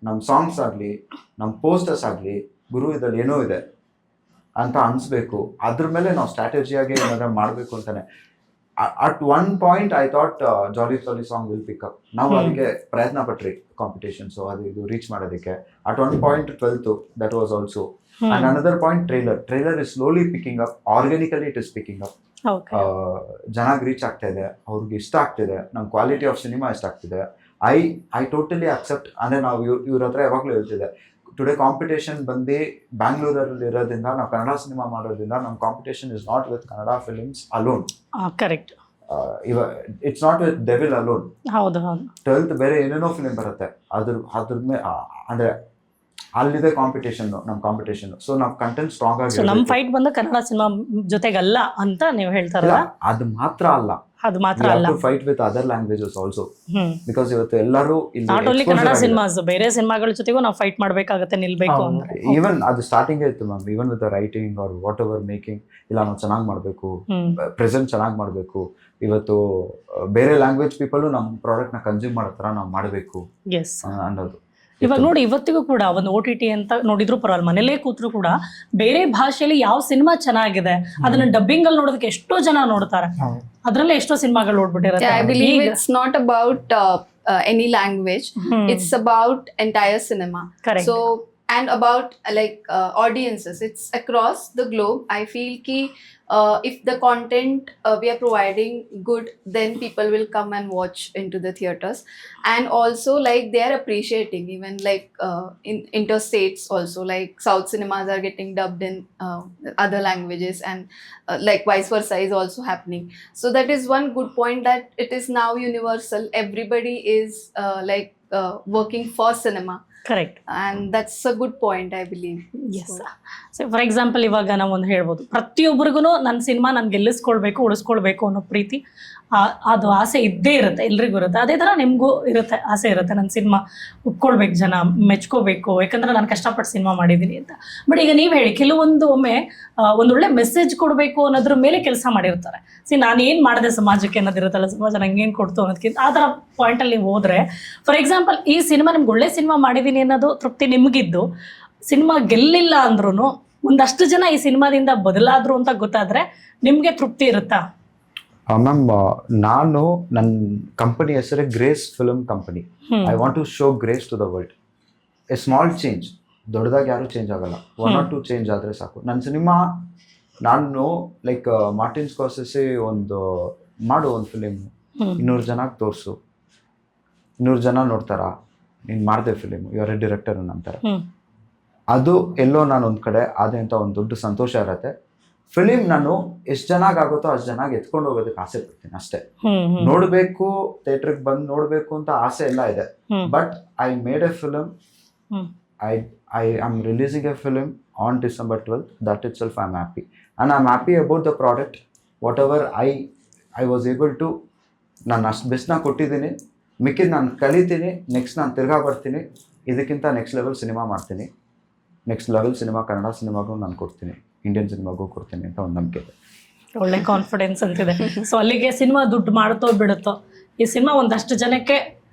ನಮ್ಮ ಸಾಂಗ್ಸ್ ಆಗ್ಲಿ, ನಮ್ಮ ಪೋಸ್ಟರ್ಸ್ ಆಗ್ಲಿ, ಗುರು ಇದ್ರಲ್ಲಿ ಏನೋ ಇದೆ ಅಂತ ಅನ್ಸ್ಬೇಕು. ಅದ್ರ ಮೇಲೆ ನಾವು ಸ್ಟ್ರಾಟಜಿಯಾಗಿ ಏನಾದ್ರು ಮಾಡಬೇಕು ಅಂತಾನೆ. At one point I thought jolly jolly song will pick up. ನಾವು ಅದಕ್ಕೆ ಪ್ರಯತ್ನ ಪಟ್ರಿ, ಕಾಂಪಿಟೇಷನ್ಸ್ ಅದು ಇದು ರೀಚ್ ಮಾಡೋದಕ್ಕೆ. At one point 12th that was also. And another point, trailer is slowly picking up, organically it is picking up. ಜನಾಗ್ reach ಆಗ್ತಾ ಇದೆ, ಅವ್ರಿಗೆ ಇಷ್ಟ ಆಗ್ತಿದೆ, ನಮ್ಮ ಕ್ವಾಲಿಟಿ ಆಫ್ ಸಿನಿಮಾ ಇಷ್ಟ ಆಗ್ತಿದೆ. I totally accept. ಅಂದ್ರೆ ನಾವು ಇವ್ರ ಹತ್ರ ಯಾವಾಗ್ಲೂ ಹೇಳ್ತಿದ್ದೆ, ಟುಡೇ ಕಾಂಪಿಟೇಷನ್ ಬಂದು ಬ್ಯಾಂಗ್ಳೂರಲ್ಲಿ ಇರೋದ್ರಿಂದ, ನಾವು ಕನ್ನಡ ಸಿನಿಮಾ ಮಾಡೋದ್ರಿಂದ, ನಮ್ಮ competition is not with Kannada films alone. Correct. It's not with devil alone. ಹೌದು ಹೌದು. 12th ಬೇರೆ ಏನೇನೋ ಫಿಲ್ಮ್ ಬರುತ್ತೆ, ಅದ್ರ ಮೇಲೆ ಅಂದ್ರೆ ಅಲ್ಲಿದೆ ಕಾಂಪಿಟೇಷನ್, ನಮ್ಮ ಕಾಂಪಿಟೇಷನ್. ಸೊ ನಾವು ಕಂಟೆಂಟ್ ಸ್ಟ್ರಾಂಗ್ ಆಗಿ, ನಮ್ಮ ಫೈಟ್ ಬಂದ ಕನ್ನಡ ಸಿನಿಮಾ ಜೊತೆಗಲ್ಲ ಅಂತ ನೀವು ಹೇಳ್ತಾರಲ್ಲ, ಅದು ಮಾತ್ರ ಅಲ್ಲ, ಅದು ಮಾತ್ರ ಅಲ್ಲ, fight with other languages also. Because ಇವತ್ತು ಎಲ್ಲರೂ ನಾಟ್ ಓನ್ಲಿ ಕನ್ನಡ ಸಿನಿಮಾಸ್, ಬೇರೆ ಸಿನಿಮಾಗಳ ಜೊತೆಗೂ ನಾವು ಫೈಟ್ ಮಾಡ್ಬೇಕಾಗತ್ತೆ, ನಿಲ್ಬೇಕು ಅಂದ್ರೆ. ಈವನ್ ಅದು ಸ್ಟಾರ್ಟಿಂಗ್ ಇತ್ತು ma'am. Even with writing or whatever making, ಇಲ್ಲ ನಾವು ಚೆನ್ನಾಗಿ ಮಾಡಬೇಕು, ಪ್ರೆಸೆಂಟ್ ಚೆನ್ನಾಗಿ ಮಾಡಬೇಕು. ಇವತ್ತು ಬೇರೆ ಲ್ಯಾಂಗ್ವೇಜ್ ಪೀಪಲ್ ನಮ್ಮ ಪ್ರಾಡಕ್ಟ್ ನ ಕನ್ಸ್ಯೂಮ್ ಮಾಡೋ ತರ ನಾವು ಮಾಡಬೇಕು ಅನ್ನೋದು. ಇವಾಗ ನೋಡಿ, ಇವತ್ತಿಗೂ ಕೂಡ ಒಂದು OTT ಅಂತ ನೋಡಿದ್ರು ಪರವಾಗಿಲ್ಲ, ಮನೇಲೇ ಕೂತ್ರು ಕೂಡ ಬೇರೆ ಭಾಷೆಯಲ್ಲಿ ಯಾವ ಸಿನಿಮಾ ಚೆನ್ನಾಗಿದೆ ಅದನ್ನ ಡಬ್ಬಿಂಗ್ ಅಲ್ಲಿ ನೋಡೋದಕ್ಕೆ ಎಷ್ಟೋ ಜನ ನೋಡ್ತಾರೆ. ಅದ್ರಲ್ಲೇ ಎಷ್ಟೋ ಸಿನಿಮಾಗಳು ನೋಡ್ಬಿಟ್ಟಿರುತ್ತೆ. I believe it's not about any language. It's about entire cinema. Correct. So and about like audiences. It's across the globe. I feel ki if the content we are providing good, then people will come and watch into the theaters. And also like they are appreciating, even like in interstates also, like South cinemas are getting dubbed in other languages, and like vice versa is also happening. So that is one good point, that it is now universal. Everybody is working for cinema, correct. and that's a good point, I believe. Yes. So for example ಇವಾಗ ನಾವು ಒಂದು ಹೇಳ್ಬೋದು, ಪ್ರತಿಯೊಬ್ಬರಿಗೂ ನನ್ನ cinema ನಾನು ಗೆಲ್ಲಿಸ್ಕೊಳ್ಬೇಕು, ಉಳಿಸ್ಕೊಳ್ಬೇಕು ಅನ್ನೋ ಪ್ರೀತಿ, ಅದು ಆಸೆ ಇದ್ದೇ ಇರುತ್ತೆ, ಎಲ್ರಿಗೂ ಇರುತ್ತೆ. ಅದೇ ಥರ ನಿಮಗೂ ಇರುತ್ತೆ, ಆಸೆ ಇರುತ್ತೆ, ನನ್ನ ಸಿನಿಮಾ ಒಪ್ಕೊಳ್ಬೇಕು, ಜನ ಮೆಚ್ಕೋಬೇಕು, ಯಾಕಂದರೆ ನಾನು ಕಷ್ಟಪಟ್ಟು ಸಿನಿಮಾ ಮಾಡಿದ್ದೀನಿ ಅಂತ. ಬಟ್ ಈಗ ನೀವು ಹೇಳಿ, ಕೆಲವೊಂದು ಒಮ್ಮೆ ಒಂದೊಳ್ಳೆ ಮೆಸೇಜ್ ಕೊಡಬೇಕು ಅನ್ನೋದ್ರ ಮೇಲೆ ಕೆಲಸ ಮಾಡಿರ್ತಾರೆ. ನಾನು ಏನು ಮಾಡಿದೆ ಸಮಾಜಕ್ಕೆ ಅನ್ನೋದಿರುತ್ತಲ್ಲ, ಸಮಾಜ ನಂಗೇನು ಕೊಡ್ತು ಅನ್ನೋದಕ್ಕಿಂತ ಆ ಥರ ಪಾಯಿಂಟಲ್ಲಿ ನೀವು ಹೋದರೆ, ಫಾರ್ ಎಕ್ಸಾಂಪಲ್ ಈ ಸಿನಿಮಾ ನಿಮ್ಗೆ ಒಳ್ಳೆ ಸಿನಿಮಾ ಮಾಡಿದ್ದೀನಿ ಅನ್ನೋದು ತೃಪ್ತಿ ನಿಮಗಿದ್ದು, ಸಿನಿಮಾ ಗೆಲ್ಲಿಲ್ಲ ಅಂದ್ರೂ ಒಂದಷ್ಟು ಜನ ಈ ಸಿನಿಮಾದಿಂದ ಬದಲಾದ್ರು ಅಂತ ಗೊತ್ತಾದರೆ ನಿಮಗೆ ತೃಪ್ತಿ ಇರುತ್ತಾ? ಮ್ಯಾಮ್, ನಾನು ನನ್ನ ಕಂಪನಿ ಹೆಸರೇ Grace Film Company. I want to show Grace to the world. A small change, ದೊಡ್ಡದಾಗಿ ಯಾರೂ ಚೇಂಜ್ ಆಗಲ್ಲ, 1 or 2 ಚೇಂಜ್ ಆದರೆ ಸಾಕು. ನನ್ನ ಸಿನಿಮಾ, ನಾನು ಲೈಕ್ ಮಾರ್ಟಿನ್ ಸ್ಕಾರ್ಸೆಸಿ ಒಂದು ಫಿಲಿಮ್ 200 ಜನಕ್ಕೆ ತೋರಿಸು, 200 ಜನ ನೋಡ್ತಾರಾ, ನೀನು ಮಾಡಿದೆ film, you are a director ಅಂತಾರೆ. ಅದು ಎಲ್ಲೋ ನಾನು ಒಂದು ಕಡೆ ಆದೆ ಅಂತ ಒಂದು ದೊಡ್ಡ ಸಂತೋಷ ಇರುತ್ತೆ. ಫಿಲಿಮ್ ನಾನು ಎಷ್ಟು ಚೆನ್ನಾಗಿ ಆಗುತ್ತೋ ಅಷ್ಟು ಚೆನ್ನಾಗಿ ಎತ್ಕೊಂಡು ಹೋಗೋದಕ್ಕೆ ಆಸೆ ಪಡ್ತೀನಿ ಅಷ್ಟೇ. ನೋಡಬೇಕು, ಥಿಯೇಟ್ರಿಗೆ ಬಂದು ನೋಡಬೇಕು ಅಂತ ಆಸೆ ಎಲ್ಲ ಇದೆ. But I made a film, I am releasing a film on December 12th. That itself I am happy, and I am happy about the product. Whatever I was able to, ನಾನು ಅಷ್ಟು ಬೆಸ್ಟ್ನ ಕೊಟ್ಟಿದ್ದೀನಿ. ಮಿಕ್ಕಿದ್ದು ನಾನು ಕಲಿತೀನಿ, next ನಾನು ತಿರ್ಗಾ ಬರ್ತೀನಿ, ಇದಕ್ಕಿಂತ ನೆಕ್ಸ್ಟ್ ಲೆವೆಲ್ ಸಿನಿಮಾ ಮಾಡ್ತೀನಿ. ನೆಕ್ಸ್ಟ್ ಲೆವೆಲ್ ಸಿನಿಮಾ ಕನ್ನಡ ಸಿನಿಮಾಗೂ ನಾನು ಕೊಡ್ತೀನಿ, ಇಂಡಿಯನ್ ಸಿನಿಮಾಗೂ ಕೊಡ್ತೀನಿ ಅಂತ ಒಂದು ನಂಬಿಕೆ ಇದೆ. ಒಳ್ಳೆ ಕಾನ್ಫಿಡೆನ್ಸ್ ಅಂತಿದೆ. ಸೊ ಅಲ್ಲಿಗೆ ಸಿನಿಮಾ ದುಡ್ಡು ಮಾಡುತ್ತೋ ಬಿಡುತ್ತೋ, ಈ ಸಿನಿಮಾ ಒಂದಷ್ಟು ಜನಕ್ಕೆ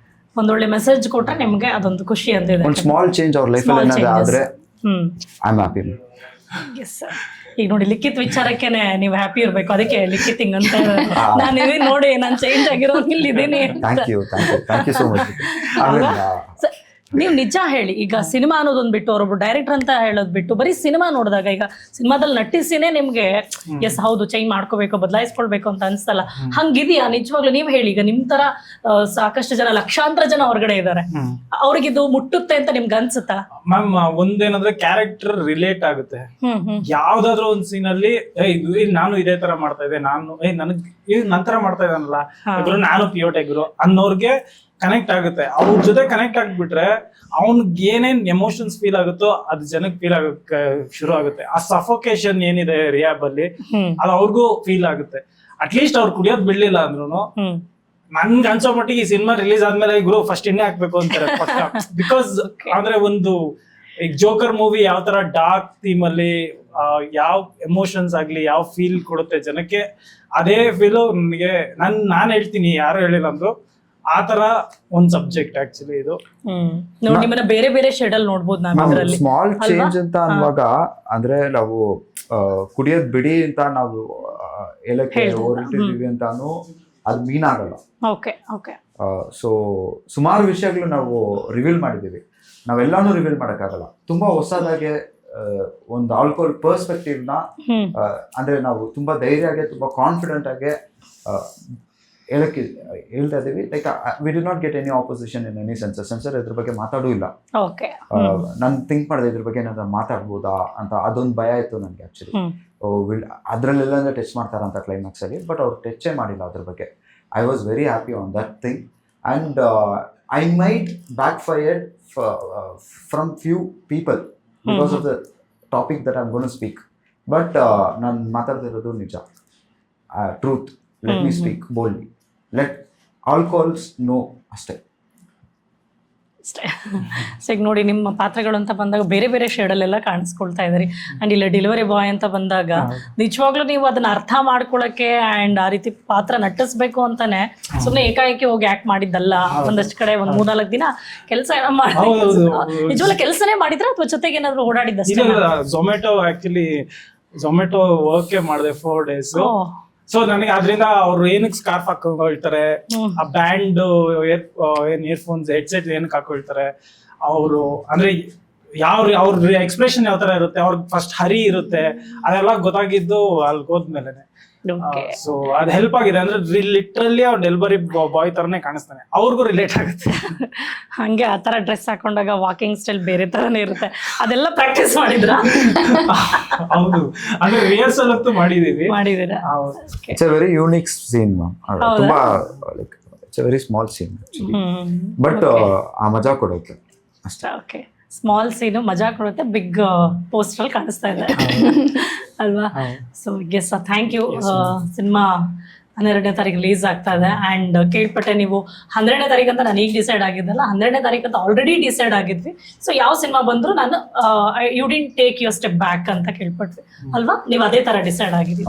ಒಂದೊಳ್ಳೆ ಮೆಸೇಜ್ ಕೊಟ್ಟರೆ ನಿಮಗೆ ಅದೊಂದು ಖುಷಿ ಅಂತಿದೆ. ಒಂದು ಸ್ಮಾಲ್ ಚೇಂಜ್ ಅವ್ರ ಲೈಫಲ್ಲಿ ಏನಾದ್ರು ಆದರೆ I am happy. Yes sir. ಈಗ ನೋಡಿ, ಲಿಖಿತ್ ವಿಚಾರಕ್ಕೇನೆ ನೀವು ಹ್ಯಾಪಿ ಇರಬೇಕು, ಅದಕ್ಕೆ ಲಿಖಿತ್ ಹಿಂಗ್ ಅಂತ ನಾನು ಇದೀನಿ ನೋಡಿ, ನಾನು ಚೇಂಜ್ ಆಗಿರೋ ಇಲ್ಲಿದ್ದೀನಿ. Thank you so much. ನೀವು ನಿಜ ಹೇಳಿ, ಈಗ ಸಿನಿಮಾ ಅನ್ನೋದೊಂದು ಬಿಟ್ಟು, ಅವರೊಬ್ರು ಡೈರೆಕ್ಟರ್ ಅಂತ ಹೇಳೋದು ಬಿಟ್ಟು, ಬರೀ ಸಿನಿಮಾ ನೋಡಿದಾಗ, ಈಗ ಸಿನಿಮಾದಲ್ಲಿ ನಟಿಸಿನೇ ನಿಮ್ಗೆ ಎಸ್ ಹೌದು ಚೇಂಜ್ ಮಾಡ್ಕೋಬೇಕು, ಬದಲಾಯಿಸ್ಕೊಳ್ಬೇಕು ಅಂತ ಅನ್ಸಲ್ಲ, ಹಂಗಿದೆಯಾ ನಿಜವಾಗ್ಲೂ? ನೀವು ಹೇಳಿ, ಈಗ ನಿಮ್ ತರ ಸಾಕಷ್ಟು ಜನ, ಲಕ್ಷಾಂತರ ಜನ ಹೊರಗಡೆ ಇದ್ದಾರೆ, ಅವ್ರಿಗಿದು ಮುಟ್ಟುತ್ತೆ ಅಂತ ನಿಮ್ಗೆ ಅನ್ಸುತ್ತಾ? ಮ್ಯಾಮ್, ಒಂದೇನಂದ್ರೆ ಕ್ಯಾರೆಕ್ಟರ್ ರಿಲೇಟ್ ಆಗುತ್ತೆ. ಯಾವ್ದಾದ್ರು ಒಂದ್ ಸೀನ್ ಅಲ್ಲಿ ನಾನು ಇದೇ ತರ ಮಾಡ್ತಾ ಇದ್ದೆ, ನನಗ್ ನಂತರ ಮಾಡ್ತಾ ಇದ್ದಾನಲ್ಲ, ನಾನು ಪಿಯೋಟೆಗ್ರು ಅನ್ನೋರ್ಗೆ ಕನೆಕ್ಟ್ ಆಗುತ್ತೆ. ಅವ್ರ ಜೊತೆ ಕನೆಕ್ಟ್ ಆಗ್ಬಿಟ್ರೆ ಅವ್ನಿಗೆ ಏನೇನ್ ಎಮೋಷನ್ಸ್ ಫೀಲ್ ಆಗುತ್ತೋ ಅದು ಜನಕ್ಕೆ ಫೀಲ್ ಆಗಕ್ಕೆ ಶುರು ಆಗುತ್ತೆ. ಆ ಸಫೋಕೇಶನ್ ಏನಿದೆ ರಿಯಾಬ್ ಅಲ್ಲಿ, ಅದು ಅವ್ರಿಗೂ ಫೀಲ್ ಆಗುತ್ತೆ. ಅಟ್ಲೀಸ್ಟ್ ಅವ್ರು ಕುಡಿಯೋದ್ ಬಿಡ್ಲಿಲ್ಲ ಅಂದ್ರೂ ನನ್ಗೆ ಅನ್ಸೋ ಮಟ್ಟಿಗೆ ಈ ಸಿನಿಮಾ ರಿಲೀಸ್ ಆದ್ಮೇಲೆ ಗುರು ಫಸ್ಟ್ ಎಣ್ಣೆ ಹಾಕ್ಬೇಕು ಅಂತಾರೆ ಪಕ್ಕ. ಬಿಕಾಸ್ ಅಂದ್ರೆ ಒಂದು ಈಗ ಜೋಕರ್ ಮೂವಿ ಯಾವ ತರ ಡಾರ್ಕ್ ಥೀಮ್ ಅಲ್ಲಿ ಯಾವ ಎಮೋಷನ್ಸ್ ಆಗ್ಲಿ, ಯಾವ ಫೀಲ್ ಕೊಡುತ್ತೆ ಜನಕ್ಕೆ, ಅದೇ ಫೀಲು ನನಗೆ ನಾನ್ ಹೇಳ್ತೀನಿ, ಯಾರು ಹೇಳಿಲ್ಲ ಅಂದ್ರು ಆ ತರ ಒಂದ್ ಸಬ್ಜೆಕ್ಟ್ ಆಕ್ಚುಲಿ ಇದು. ನೋಡಿ, ನಿಮ್ಮನ್ನ ಬೇರೆ ಬೇರೆ ಶೇಡ್ ಅಲ್ಲಿ ನೋಡ್ಬೋದು ನಾವು ಇದರಲ್ಲಿ. ಸ್ಮಾಲ್ ಚೇಂಜ್ ಅಂತ ಅನ್ನುವಾಗ ಅಂದ್ರೆ ನಾವು ಕುಡಿಯೋದ್ ಬಿಡಿ ಅಂತ ನಾವು ಏಲಕ್ಕೆ ಹೊರಟಿದೀವಿ ಅಂತಾನು ಅದು ಮೀನ್ ಆಗಲ್ಲ. Okay okay. ಸೊ ಸುಮಾರು ವಿಷಯಗಳು ನಾವು ರಿವೀಲ್ ಮಾಡಿದೀವಿ, ನಾವೆಲ್ಲಾನು ರಿವೀಲ್ ಮಾಡಕ್ಕಾಗಲ್ಲ. ತುಂಬಾ ಹೊಸದಾಗೆ ಒಂದು ಆಲ್ಕೋಹಾಲ್ ಪರ್ಸ್ಪೆಕ್ಟಿವ್ ನ ಅಂದ್ರೆ ನಾವು ತುಂಬಾ ಧೈರ್ಯಗೆ, ತುಂಬಾ ಕಾನ್ಫಿಡೆಂಟ್ ಆಗಿ ಹೇಳಕ್ಕೆ ಹೇಳ್ತಾ ಇದೀವಿ. Like we did not get any opposition in any sensor ಇದ್ರ ಬಗ್ಗೆ ಮಾತಾಡೂ ಇಲ್ಲ. ನಾನು ಥಿಂಕ್ ಮಾಡಿದೆ ಇದ್ರ ಬಗ್ಗೆ ಏನಾದ್ರು ಮಾತಾಡ್ಬೋದಾ ಅಂತ, ಅದೊಂದು ಭಯ ಇತ್ತು ನನಗೆ ಆಕ್ಚುಲಿ. ಅದ್ರಲ್ಲೆಲ್ಲ ಟಚ್ ಮಾಡ್ತಾರಂತ ಕ್ಲೈಮ್ಯಾಕ್ಸ್ ಅಲ್ಲಿ, ಬಟ್ ಅವ್ರು ಟಚೇ ಮಾಡಿಲ್ಲ ಅದ್ರ ಬಗ್ಗೆ. I was very happy on that thing, and I might backfired from few people because of the topic that I am going to speak. But ನಾನು ಮಾತಾಡ್ತಿರೋದು ನಿಜ, truth. Let me speak boldly, let all calls know ಅಷ್ಟೇ. So ಈಗ ನೋಡಿ, ನಿಮ್ಮ ಪಾತ್ರಗಳು ಅಂತ ಬಂದಾಗ ಬೇರೆ ಬೇರೆ ಶೇಡಲ್ಲೆಲ್ಲ ಕಾಣಿಸ್ಕೊಳ್ತಾ ಇದ್ರಿ. ಅಂಡ್ ಇಲ್ಲ ಡೆಲಿವರಿ ಬಾಯ್ ಅಂತ ಬಂದಾಗ ನಿಜವಾಗ್ಲೂ ನೀವು ಅದನ್ನ ಅರ್ಥ ಮಾಡ್ಕೊಳಕ್ಕೆ ಅಂಡ್ ಆ ರೀತಿ ಪಾತ್ರ ನಟಿಸ್ಬೇಕು ಅಂತಾನೆ ಸುಮ್ಮನೆ ಏಕಾಏಕಿ ಹೋಗಿ ಆಕ್ಟ್ ಮಾಡಿದ್ದಲ್ಲ. ಒಂದಷ್ಟು ಕಡೆ ಒಂದ್ 3-4 ದಿನ ಕೆಲಸ ನಿಜವಾಗ್ಲೂ ಕೆಲಸನೇ ಮಾಡಿದ್ರೆ ಅಥವಾ ಜೊತೆಗೆ ಏನಾದ್ರು ಓಡಾಡಿದ್ದಷ್ಟೇ? ಝೊಮ್ಯಾಟೊ ವರ್ಕ್ ಮಾಡಿದೆ 4 days. ಸೊ ನನಗೆ ಅದರಿಂದ ಅವ್ರು ಏನಕ್ಕೆ ಸ್ಕಾರ್ಫ್ ಹಾಕೊಳ್ತಾರೆ, ಆ ಬ್ಯಾಂಡ್ ಏನ್ ಇಯರ್ಫೋನ್ಸ್ ಹೆಡ್ಸೆಟ್ ಏನಕ್ಕೆ ಹಾಕೊಳ್ತಾರೆ ಅವರು, ಅಂದ್ರೆ ಅವ್ರ ಎಕ್ಸ್ಪ್ರೆಷನ್ ಯಾವ ತರ ಇರುತ್ತೆ, ಅವ್ರಿಗೆ ಫಸ್ಟ್ ಹರಿ ಇರುತ್ತೆ, ಅದೆಲ್ಲ ಗೊತ್ತಾಗಿದ್ದು ಅಲ್ಲಿ ಹೋದ್ಮೇಲೆ. Okay. ಸೊ ಅದ್ ಹೆಲ್ಪ್ ಆಗಿದೆ. ಅಂದ್ರೆ ಲಿಟ್ರಲಿ ಅವ್ರು ಡೆಲಿವರಿ ಬಾಯ್ ತರನೇ ಕಾಣಿಸ್ತಾನೆ, ಅವ್ರಿಗೂ ರಿಲೇಟ್ ಆಗುತ್ತೆ. ಹಂಗೆ ಆ ತರ ಡ್ರೆಸ್ ಹಾಕೊಂಡಾಗ ವಾಕಿಂಗ್ ಸ್ಟೈಲ್ ಬೇರೆ ತರನೇ ಇರುತ್ತೆ. ಅದೆಲ್ಲ ಪ್ರಾಕ್ಟೀಸ್ ಮಾಡಿದ್ರ? ಹೌದು, ಅಂದ್ರೆ ರಿಹರ್ಸಲ್ ಅಂತೂ ಮಾಡಿದೀವಿ. ಮಾಡಿದೀರಾ? It's a very unique scene ma'am. ತುಂಬಾ like it's a very small scene but ಆ ಮಜಾ ಕೊಡುತ್ತೆ ಅಷ್ಟೇ. ಓಕೆ, ಸ್ಮಾಲ್ ಸೀನು ಮಜಾ ಕೊಡುತ್ತೆ, ಬಿಗ್ ಪೋಸ್ಟರ್ ಕಾಣಿಸ್ತಾ ಇದೆ ಅಲ್ವಾ? So yes, thank you. Cinema 12ನೇ ತಾರೀಕು ರಿಲೀಸ್ ಆಗ್ತಾ ಇದೆ ಅಂಡ್ ಕೇಳ್ಪಟ್ಟೆ ನೀವು 12ನೇ ತಾರೀಕು ಅಂತ ನಾನು ಈಗ ಡಿಸೈಡ್ ಆಗಿದ್ದಲ್ಲ, 12ನೇ ತಾರೀಕು ಅಂತ ಆಲ್ರೆಡಿ ಡಿಸೈಡ್ ಆಗಿದ್ವಿ. ಸೊ ಯಾವ ಸಿನಿಮಾ ಬಂದ್ರು ನಾನು you didn't take your step back ಅಂತ ಕೇಳ್ಪಟ್ವಿ ಅಲ್ವಾ? ನೀವು ಅದೇ ತರ ಡಿಸೈಡ್ ಆಗಿದ್ದೀವಿ.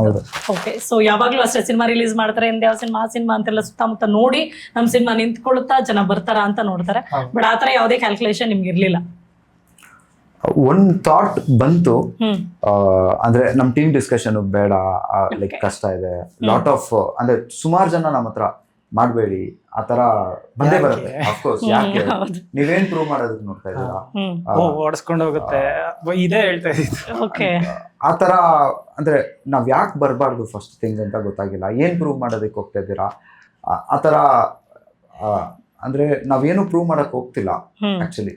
ಓಕೆ, ಸೊ ಯಾವಾಗ್ಲೂ ಅಷ್ಟೇ ಸಿನಿಮಾ ರಿಲೀಸ್ ಮಾಡ್ತಾರೆ, ಯಾವ ಸಿನಿಮಾ ಅಂತೆಲ್ಲ ಸುತ್ತಮುತ್ತ ನೋಡಿ ನಮ್ಮ ಸಿನಿಮಾ ನಿಂತ್ಕೊಳುತ್ತಾ ಜನ ಬರ್ತಾರ ಅಂತ ನೋಡ್ತಾರೆ. ಬಟ್ ಆತರ ಯಾವುದೇ ಕ್ಯಾಲ್ಕುಲೇಷನ್ ನಿಮ್ಗೆ ಇರ್ಲಿಲ್ಲ? ಒಂದ್ ಥಾಟ್ ಬಂತು, ಅಂದ್ರೆ ನಮ್ ಟೀಮ್ ಡಿಸ್ಕಷನ್ ಬೇಡ, ಲೈಕ್ ಕಷ್ಟ ಇದೆ, ಲಾಟ್ ಆಫ್ ಅಂದ್ರೆ ಸುಮಾರು ಜನ ನಮ್ಮ ಹತ್ರ ಮಾಡ್ಬೇಡಿ ಆ ತರ ಬಂದೇ ಬರುತ್ತೆ. ಅಫ್ಕೋರ್ಸ್, ಯಾಕೆ ನೀವೇನ್ ಪ್ರೂವ್ ಮಾಡೋದಕ್ಕೆ ನೋಡ್ತಾ ಇದ್ದೀರಾ, ಓಡಿಸ್ಕೊಂಡು ಹೋಗುತ್ತೆ, ಇದೇ ಹೇಳ್ತಾ ಇದ್ದೀನಿ. ಓಕೆ, ಆ ತರ ಅಂದ್ರೆ ನಾವ್ ಯಾಕೆ ಬರಬಾರ್ದು ಫಸ್ಟ್ ಥಿಂಗ್ ಅಂತ ಗೊತ್ತಾಗಿಲ್ಲ. ಏನ್ ಪ್ರೂವ್ ಮಾಡೋದಕ್ಕೆ ಹೋಗ್ತಾ ಇದ್ದೀರಾ ಆ ತರ, ಅಂದ್ರೆ ನಾವೇನು ಪ್ರೂವ್ ಮಾಡಕ್ ಹೋಗ್ತಿಲ್ಲ ಆಕ್ಚುಲಿ.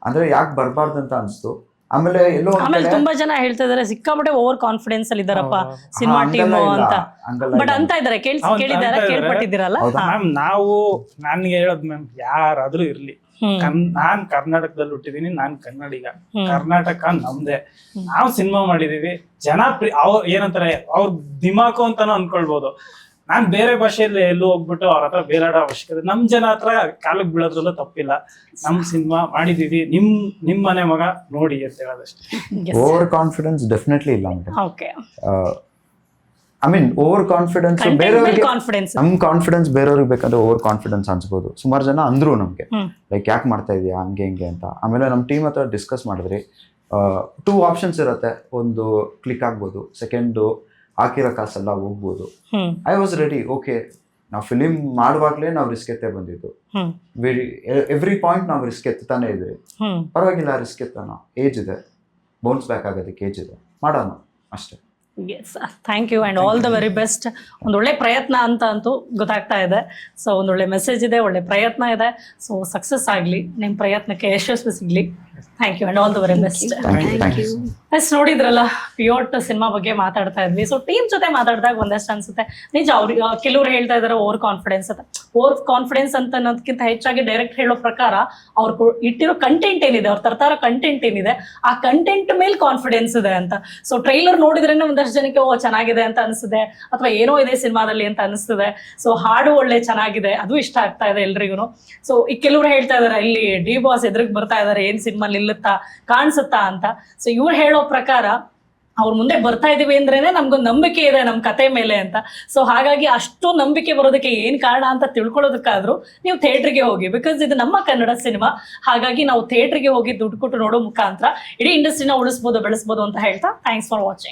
ಅಂದ್ರೆ ಯಾಕೆ ಬರಬಾರ್ದು ಅಂತ ಅನ್ಸ್ತು. ಆಮೇಲೆ ಎಲ್ಲೋ ತುಂಬಾ ಜನ ಹೇಳ್ತಾ ಇದಾರೆ ಸಿಕ್ಕಾಪಟ್ಟೆ ಓವರ್ ಕಾನ್ಫಿಡೆನ್ಸ್ ಅಲ್ಲಿ ಇದಾರಪ್ಪ ಸಿನಿಮಾ ಟೀಮ್ ಅಂತ, ಬಟ್ ಅಂತ ಇದಾರೆ ಕೇಳ್ಪಟ್ಟಿದ್ದೀರಲ್ಲ ಮ್ಯಾಮ್. ನನ್ಗೆ ಹೇಳೋದು ಮ್ಯಾಮ್, ಯಾರಾದ್ರೂ ಇರ್ಲಿ, ನಾನ್ ಕರ್ನಾಟಕದಲ್ಲಿ ಹುಟ್ಟಿದೀನಿ, ನಾನ್ ಕನ್ನಡಿಗ, ಕರ್ನಾಟಕ ನಮ್ದೆ, ನಾವ್ ಸಿನಿಮಾ ಮಾಡಿದೀವಿ, ಜನ ಅವ್ರ ಏನಂತಾರೆ ಅವ್ರ ದಿಮಾಕು ಅಂತಾನು ಅನ್ಕೊಳ್ಬೋದು. ನಾನ್ ಬೇರೆ ಭಾಷೆಯಲ್ಲಿ ಎಲ್ಲೂ ಹೋಗ್ಬಿಟ್ಟು ಅವ್ರ ಹತ್ರ ಬೇರಾಡೋ ಅವಶ್ಯಕತೆ, ನಮ್ ಜನ ಹತ್ರ ಕಾಲಕ್ಕೆ ಬೀಳೋದ್ರಲ್ಲೂ ತಪ್ಪಿಲ್ಲ. ನಮ್ ಸಿನಿಮಾ ಮಾಡಿದೀವಿ, ನಿಮ್ ಮನೆ ಮಗ ನೋಡಿ ಅಂತ ಹೇಳೋದಷ್ಟೇ. ಓವರ್ ಕಾನ್ಫಿಡೆನ್ಸ್ ಡೆಫಿನೆಟ್ಲಿ ಇಲ್ಲ. ಐ ಮೀನ್ ಓವರ್ ಕಾನ್ಫಿಡೆನ್ಸ್ ಬೇರೆಯವ್ರಿಗೆ, ನಮ್ ಕಾನ್ಫಿಡೆನ್ಸ್ ಬೇರೆಯವ್ರಿಗೆ ಬೇಕಂದ್ರೆ ಓವರ್ ಕಾನ್ಫಿಡೆನ್ಸ್ ಅನ್ಸ್ಬೋದು. ಸುಮಾರು ಜನ ಅಂದ್ರು ನಮ್ಗೆ, ಲೈಕ್ ಯಾಕೆ ಮಾಡ್ತಾ ಇದೀಯಾ ಹಂಗೆ ಹಿಂಗೆ ಅಂತ. ಆಮೇಲೆ ನಮ್ ಟೀಮ್ ಹತ್ರ ಡಿಸ್ಕಸ್ ಮಾಡಿದ್ರಿ, 2 ಆಪ್ಷನ್ಸ್ ಇರುತ್ತೆ. ಒಂದು ಕ್ಲಿಕ್ ಆಗ್ಬೋದು, ಸೆಕೆಂಡು ಹಾಕಿರೋ ಕಾಸೆಲ್ಲ ಹೋಗ್ಬೋದು. I was ready. ಓಕೆ, ನಾವು ಫಿಲಿಮ್ ಮಾಡುವಾಗ್ಲೇ ನಾವು ರಿಸ್ಕ್ ಎತ್ತೇ ಬಂದಿದ್ದು. ಎವ್ರಿ ಪಾಯಿಂಟ್ ನಾವು ರಿಸ್ಕ್ ಎತ್ತಾನೆ ಇದ್ವಿ. ಪರವಾಗಿಲ್ಲ, ರಿಸ್ಕ್ ಎತ್ತಾನ, ಏಜ್ ಇದೆ, ಬೌನ್ಸ್ ಬ್ಯಾಕ್ ಆಗೋದಕ್ಕೆ ಏಜ್ ಇದೆ, ಮಾಡೋಣ ಅಷ್ಟೇ. Yes, thank you and all the very best. ಒಂದೊಳ್ಳೆ ಪ್ರಯತ್ನ ಅಂತೂ ಗೊತ್ತಾಗ್ತಾ ಇದೆ. ಸೊ ಒಂದೊಳ್ಳೆ ಮೆಸೇಜ್ ಇದೆ, ಒಳ್ಳೆ ಪ್ರಯತ್ನ ಇದೆ. ಸೊ ಸಕ್ಸಸ್ ಆಗಲಿ, ನಿಮ್ಮ ಪ್ರಯತ್ನಕ್ಕೆ ಯಶಸ್ವಿ ಸಿಗಲಿ. Thank you and all the very best. Yes, ನೋಡಿದ್ರಲ್ಲ ಪಿಯೋಟ್ ಸಿನಿಮಾ ಬಗ್ಗೆ ಮಾತಾಡ್ತಾ ಇದ್ವಿ. ಸೊ ಟೀಮ್ ಜೊತೆ ಮಾತಾಡಿದಾಗ ಒಂದಷ್ಟು ಅನ್ಸುತ್ತೆ ನಿಜ. ಅವ್ರಿಗೆ ಕೆಲವ್ರು ಹೇಳ್ತಾ ಇದಾರೆ ಓವರ್ ಕಾನ್ಫಿಡೆನ್ಸ್ ಅಂತ. ಓವರ್ ಕಾನ್ಫಿಡೆನ್ಸ್ ಅಂತ ಅನ್ನೋದಕ್ಕಿಂತ ಹೆಚ್ಚಾಗಿ ಡೈರೆಕ್ಟ್ ಹೇಳೋ ಪ್ರಕಾರ ಅವ್ರು ಇಟ್ಟಿರೋ ಕಂಟೆಂಟ್ ಏನಿದೆ, ಅವ್ರು ತರ್ತಾರೋ ಕಂಟೆಂಟ್ ಏನಿದೆ, ಆ ಕಂಟೆಂಟ್ ಮೇಲೆ ಕಾನ್ಫಿಡೆನ್ಸ್ ಇದೆ ಅಂತ. ಸೊ ಟ್ರೈಲರ್ ನೋಡಿದ್ರೇನೆ ಒಂದಷ್ಟು ಜನಕ್ಕೆ ಓ ಚೆನ್ನಾಗಿದೆ ಅಂತ ಅನಿಸ್ತದೆ, ಅಥವಾ ಏನೋ ಇದೆ ಸಿನಿಮಾದಲ್ಲಿ ಅಂತ ಅನಿಸ್ತದೆ. ಸೊ ಹಾಡು ಒಳ್ಳೆ ಚೆನ್ನಾಗಿದೆ, ಅದು ಇಷ್ಟ ಆಗ್ತಾ ಇದೆ ಎಲ್ರಿಗೂ. ಸೊ ಈ ಕೆಲವ್ರು ಹೇಳ್ತಾ ಇದಾರೆ ಇಲ್ಲಿ ಡಿ ಬಾಸ್ ಎದುರಿಗೆ ಬರ್ತಾ ಇದಾರೆ, ಏನ್ ಸಿನಿಮಾ ನಿಲ್ಲುತ್ತಾ ಕಾಣಿಸುತ್ತಾ ಅಂತ. ಸೊ ಇವ್ರು ಹೇಳೋ ಪ್ರಕಾರ ಅವ್ರ ಮುಂದೆ ಬರ್ತಾ ಇದೀವಿ ಅಂದ್ರೇನೆ ನಮ್ಗೊಂದು ನಂಬಿಕೆ ಇದೆ ನಮ್ ಕತೆ ಮೇಲೆ ಅಂತ. ಸೊ ಹಾಗಾಗಿ ಅಷ್ಟು ನಂಬಿಕೆ ಬರೋದಕ್ಕೆ ಏನ್ ಕಾರಣ ಅಂತ ತಿಳ್ಕೊಳ್ಳೋದಕ್ಕಾದ್ರೂ ನೀವು ಥಿಯೇಟ್ರಿಗೆ ಹೋಗಿ, ಬಿಕಾಸ್ ಇದು ನಮ್ಮ ಕನ್ನಡ ಸಿನಿಮಾ. ಹಾಗಾಗಿ ನಾವು ಥಿಯೇಟ್ರಿಗೆ ಹೋಗಿ ದುಡ್ಡು ಕೊಟ್ಟು ನೋಡೋ ಮುಖಾಂತರ ಇಡೀ ಇಂಡಸ್ಟ್ರಿನ ಉಳಿಸ್ಬೋದು, ಬೆಳೆಸ್ಬೋದು ಅಂತ ಹೇಳ್ತಾ ಥ್ಯಾಂಕ್ಸ್ ಫಾರ್ ವಾಚಿಂಗ್.